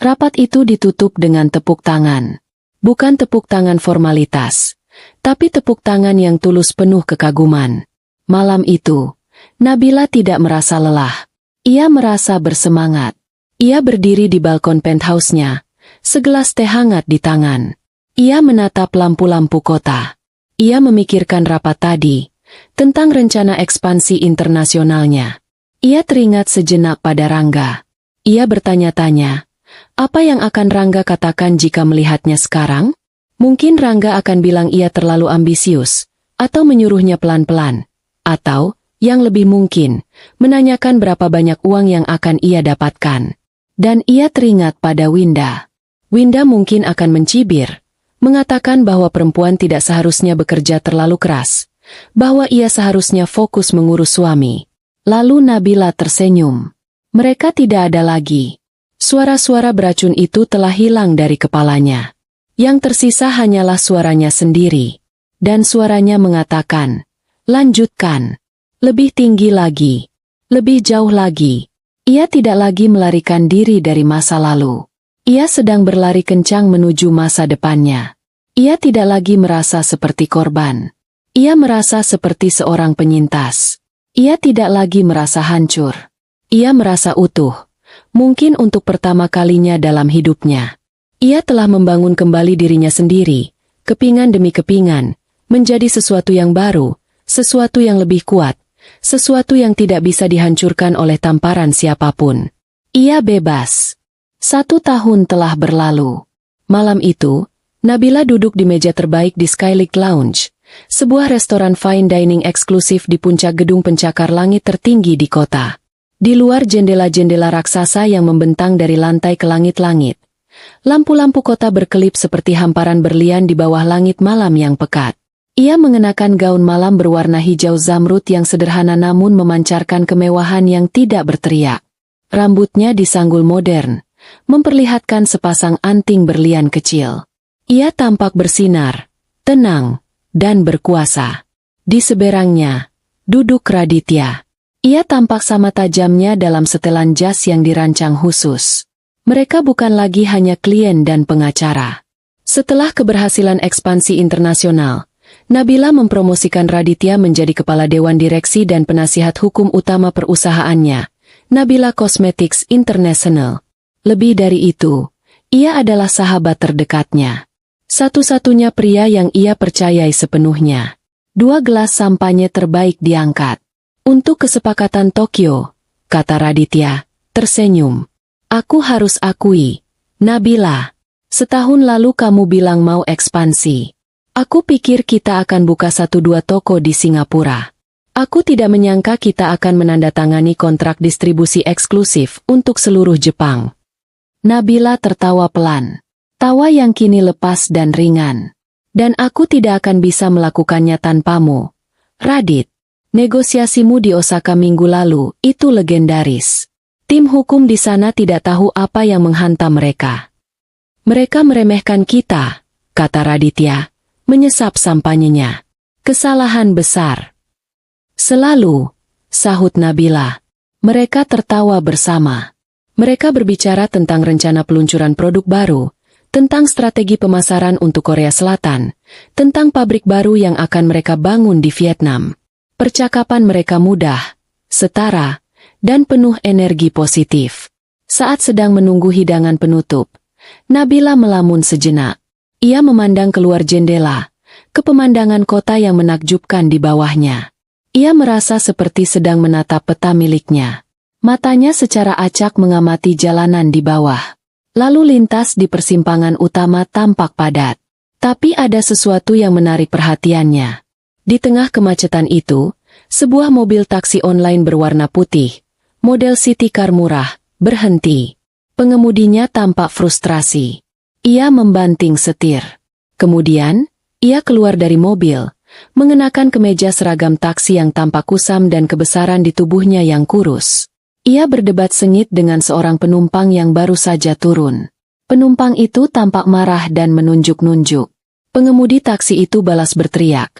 Rapat itu ditutup dengan tepuk tangan. Bukan tepuk tangan formalitas, tapi tepuk tangan yang tulus penuh kekaguman. Malam itu, Nabila tidak merasa lelah. Ia merasa bersemangat. Ia berdiri di balkon penthouse-nya, segelas teh hangat di tangan. Ia menatap lampu-lampu kota. Ia memikirkan rapat tadi, tentang rencana ekspansi internasionalnya. Ia teringat sejenak pada Rangga. Ia bertanya-tanya, apa yang akan Rangga katakan jika melihatnya sekarang? Mungkin Rangga akan bilang ia terlalu ambisius, atau menyuruhnya pelan-pelan, atau, yang lebih mungkin, menanyakan berapa banyak uang yang akan ia dapatkan. Dan ia teringat pada Winda. Winda mungkin akan mencibir, mengatakan bahwa perempuan tidak seharusnya bekerja terlalu keras, bahwa ia seharusnya fokus mengurus suami. Lalu Nabila tersenyum. Mereka tidak ada lagi. Suara-suara beracun itu telah hilang dari kepalanya. Yang tersisa hanyalah suaranya sendiri. Dan suaranya mengatakan, lanjutkan. Lebih tinggi lagi. Lebih jauh lagi. Ia tidak lagi melarikan diri dari masa lalu. Ia sedang berlari kencang menuju masa depannya. Ia tidak lagi merasa seperti korban. Ia merasa seperti seorang penyintas. Ia tidak lagi merasa hancur. Ia merasa utuh. Mungkin untuk pertama kalinya dalam hidupnya. Ia telah membangun kembali dirinya sendiri, kepingan demi kepingan, menjadi sesuatu yang baru, sesuatu yang lebih kuat, sesuatu yang tidak bisa dihancurkan oleh tamparan siapapun. Ia bebas. 1 tahun telah berlalu. Malam itu, Nabila duduk di meja terbaik di Skylight Lounge, sebuah restoran fine dining eksklusif di puncak gedung pencakar langit tertinggi di kota. Di luar jendela-jendela raksasa yang membentang dari lantai ke langit-langit. Lampu-lampu kota berkelip seperti hamparan berlian di bawah langit malam yang pekat. Ia mengenakan gaun malam berwarna hijau zamrud yang sederhana namun memancarkan kemewahan yang tidak berteriak. Rambutnya disanggul modern, memperlihatkan sepasang anting berlian kecil. Ia tampak bersinar, tenang, dan berkuasa. Di seberangnya, duduk Raditya. Ia tampak sama tajamnya dalam setelan jas yang dirancang khusus. Mereka bukan lagi hanya klien dan pengacara. Setelah keberhasilan ekspansi internasional, Nabila mempromosikan Raditya menjadi kepala dewan direksi dan penasihat hukum utama perusahaannya, Nabila Cosmetics International. Lebih dari itu, ia adalah sahabat terdekatnya. Satu-satunya pria yang ia percayai sepenuhnya. 2 gelas sampanye terbaik diangkat. Untuk kesepakatan Tokyo, kata Raditya, tersenyum. Aku harus akui, Nabila, setahun lalu kamu bilang mau ekspansi. Aku pikir kita akan buka 1-2 toko di Singapura. Aku tidak menyangka kita akan menandatangani kontrak distribusi eksklusif untuk seluruh Jepang. Nabila tertawa pelan. Tawa yang kini lepas dan ringan. Dan aku tidak akan bisa melakukannya tanpamu. Radit, negosiasimu di Osaka minggu lalu itu legendaris. Tim hukum di sana tidak tahu apa yang menghantam mereka. Mereka meremehkan kita, kata Raditya, menyesap sampanyenya. Kesalahan besar. Selalu, sahut Nabila. Mereka tertawa bersama. Mereka berbicara tentang rencana peluncuran produk baru, tentang strategi pemasaran untuk Korea Selatan, tentang pabrik baru yang akan mereka bangun di Vietnam. Percakapan mereka mudah, setara, dan penuh energi positif. Saat sedang menunggu hidangan penutup, Nabila melamun sejenak. Ia memandang keluar jendela, ke pemandangan kota yang menakjubkan di bawahnya. Ia merasa seperti sedang menatap peta miliknya. Matanya secara acak mengamati jalanan di bawah. Lalu lintas di persimpangan utama tampak padat. Tapi ada sesuatu yang menarik perhatiannya. Di tengah kemacetan itu, sebuah mobil taksi online berwarna putih, model city car murah, berhenti. Pengemudinya tampak frustrasi. Ia membanting setir. Kemudian, ia keluar dari mobil, mengenakan kemeja seragam taksi yang tampak kusam dan kebesaran di tubuhnya yang kurus. Ia berdebat sengit dengan seorang penumpang yang baru saja turun. Penumpang itu tampak marah dan menunjuk-nunjuk. Pengemudi taksi itu balas berteriak.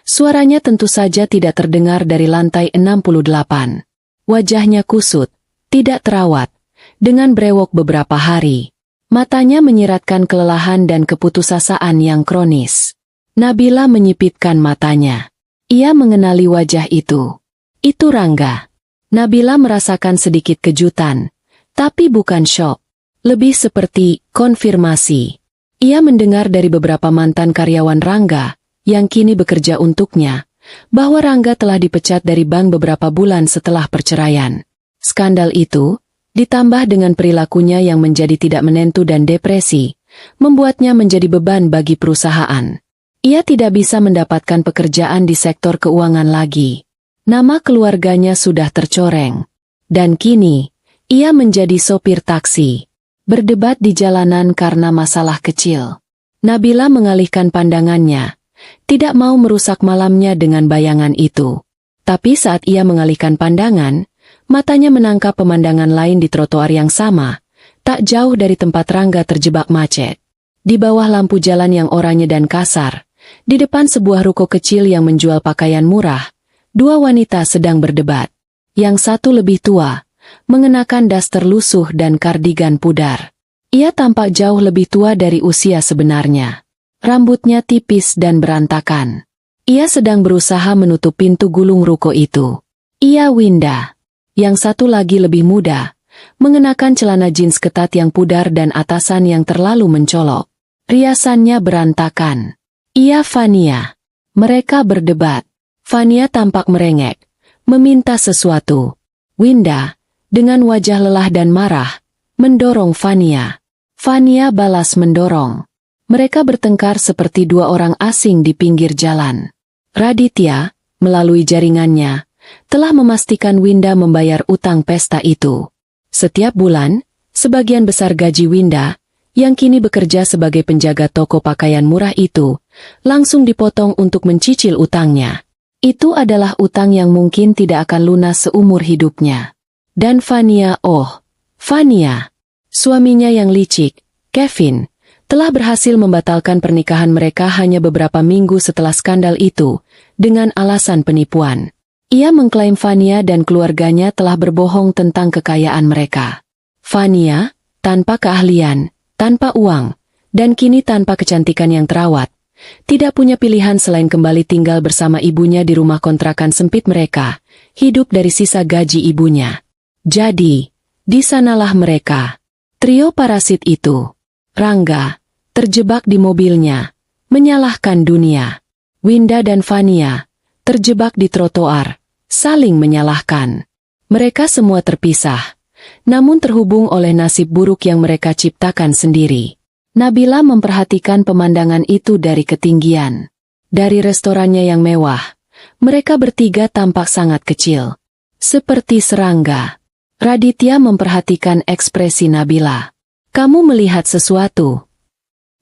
Suaranya tentu saja tidak terdengar dari lantai 68. Wajahnya kusut, tidak terawat, dengan brewok beberapa hari. Matanya menyiratkan kelelahan dan keputusasaan yang kronis. Nabila menyipitkan matanya. Ia mengenali wajah itu. Itu Rangga. Nabila merasakan sedikit kejutan, tapi bukan syok. Lebih seperti konfirmasi. Ia mendengar dari beberapa mantan karyawan Rangga, yang kini bekerja untuknya, bahwa Rangga telah dipecat dari bank beberapa bulan setelah perceraian. Skandal itu, ditambah dengan perilakunya yang menjadi tidak menentu dan depresi, membuatnya menjadi beban bagi perusahaan. Ia tidak bisa mendapatkan pekerjaan di sektor keuangan lagi. Nama keluarganya sudah tercoreng. Dan kini, ia menjadi sopir taksi. Berdebat di jalanan karena masalah kecil. Nabila mengalihkan pandangannya, tidak mau merusak malamnya dengan bayangan itu. Tapi saat ia mengalihkan pandangan, matanya menangkap pemandangan lain di trotoar yang sama, tak jauh dari tempat Rangga terjebak macet. Di bawah lampu jalan yang oranye dan kasar, di depan sebuah ruko kecil yang menjual pakaian murah, dua wanita sedang berdebat. Yang satu lebih tua, mengenakan daster lusuh dan kardigan pudar. Ia tampak jauh lebih tua dari usia sebenarnya. Rambutnya tipis dan berantakan. Ia sedang berusaha menutup pintu gulung ruko itu. Ia Winda. Yang satu lagi lebih muda, mengenakan celana jeans ketat yang pudar dan atasan yang terlalu mencolok. Riasannya berantakan. Ia Fania. Mereka berdebat. Fania tampak merengek, meminta sesuatu. Winda, dengan wajah lelah dan marah, mendorong Fania. Fania balas mendorong. Mereka bertengkar seperti dua orang asing di pinggir jalan. Raditya, melalui jaringannya, telah memastikan Winda membayar utang pesta itu. Setiap bulan, sebagian besar gaji Winda, yang kini bekerja sebagai penjaga toko pakaian murah itu, langsung dipotong untuk mencicil utangnya. Itu adalah utang yang mungkin tidak akan lunas seumur hidupnya. Dan Fania, Fania, suaminya yang licik, Kevin, telah berhasil membatalkan pernikahan mereka hanya beberapa minggu setelah skandal itu, dengan alasan penipuan. Ia mengklaim Fania dan keluarganya telah berbohong tentang kekayaan mereka. Fania, tanpa keahlian, tanpa uang, dan kini tanpa kecantikan yang terawat, tidak punya pilihan selain kembali tinggal bersama ibunya di rumah kontrakan sempit mereka, hidup dari sisa gaji ibunya. Jadi, di sanalah mereka, trio parasit itu. Rangga, terjebak di mobilnya, menyalahkan dunia. Winda dan Fania, terjebak di trotoar, saling menyalahkan. Mereka semua terpisah, namun terhubung oleh nasib buruk yang mereka ciptakan sendiri. Nabila memperhatikan pemandangan itu dari ketinggian. Dari restorannya yang mewah, mereka bertiga tampak sangat kecil, seperti serangga. Raditya memperhatikan ekspresi Nabila. "Kamu melihat sesuatu?"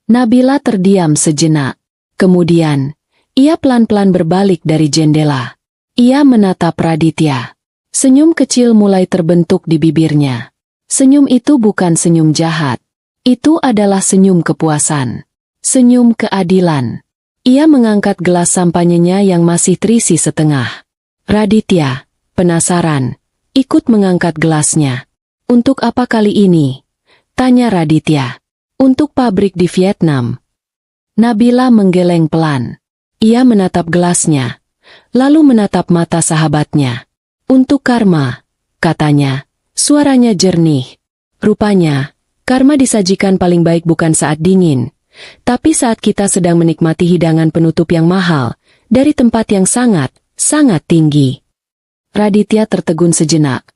Nabila terdiam sejenak. Kemudian, ia pelan-pelan berbalik dari jendela. Ia menatap Raditya. Senyum kecil mulai terbentuk di bibirnya. Senyum itu bukan senyum jahat. Itu adalah senyum kepuasan. Senyum keadilan. Ia mengangkat gelas sampanyenya yang masih terisi setengah. Raditya, penasaran, ikut mengangkat gelasnya. "Untuk apa kali ini?" tanya Raditya. "Untuk pabrik di Vietnam." Nabila menggeleng pelan. Ia menatap gelasnya, lalu menatap mata sahabatnya. "Untuk Karma," katanya. Suaranya jernih. Rupanya, karma disajikan paling baik bukan saat dingin, tapi saat kita sedang menikmati hidangan penutup yang mahal, dari tempat yang sangat, sangat tinggi. Raditya tertegun sejenak.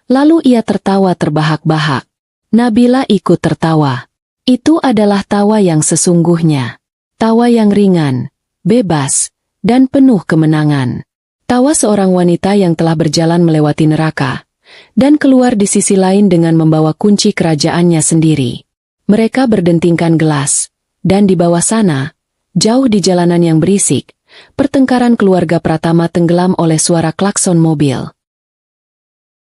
Lalu ia tertawa terbahak-bahak. Nabila ikut tertawa. Itu adalah tawa yang sesungguhnya. Tawa yang ringan, bebas, dan penuh kemenangan. Tawa seorang wanita yang telah berjalan melewati neraka, dan keluar di sisi lain dengan membawa kunci kerajaannya sendiri. Mereka berdentingkan gelas, dan di bawah sana, jauh di jalanan yang berisik, pertengkaran keluarga Pratama tenggelam oleh suara klakson mobil.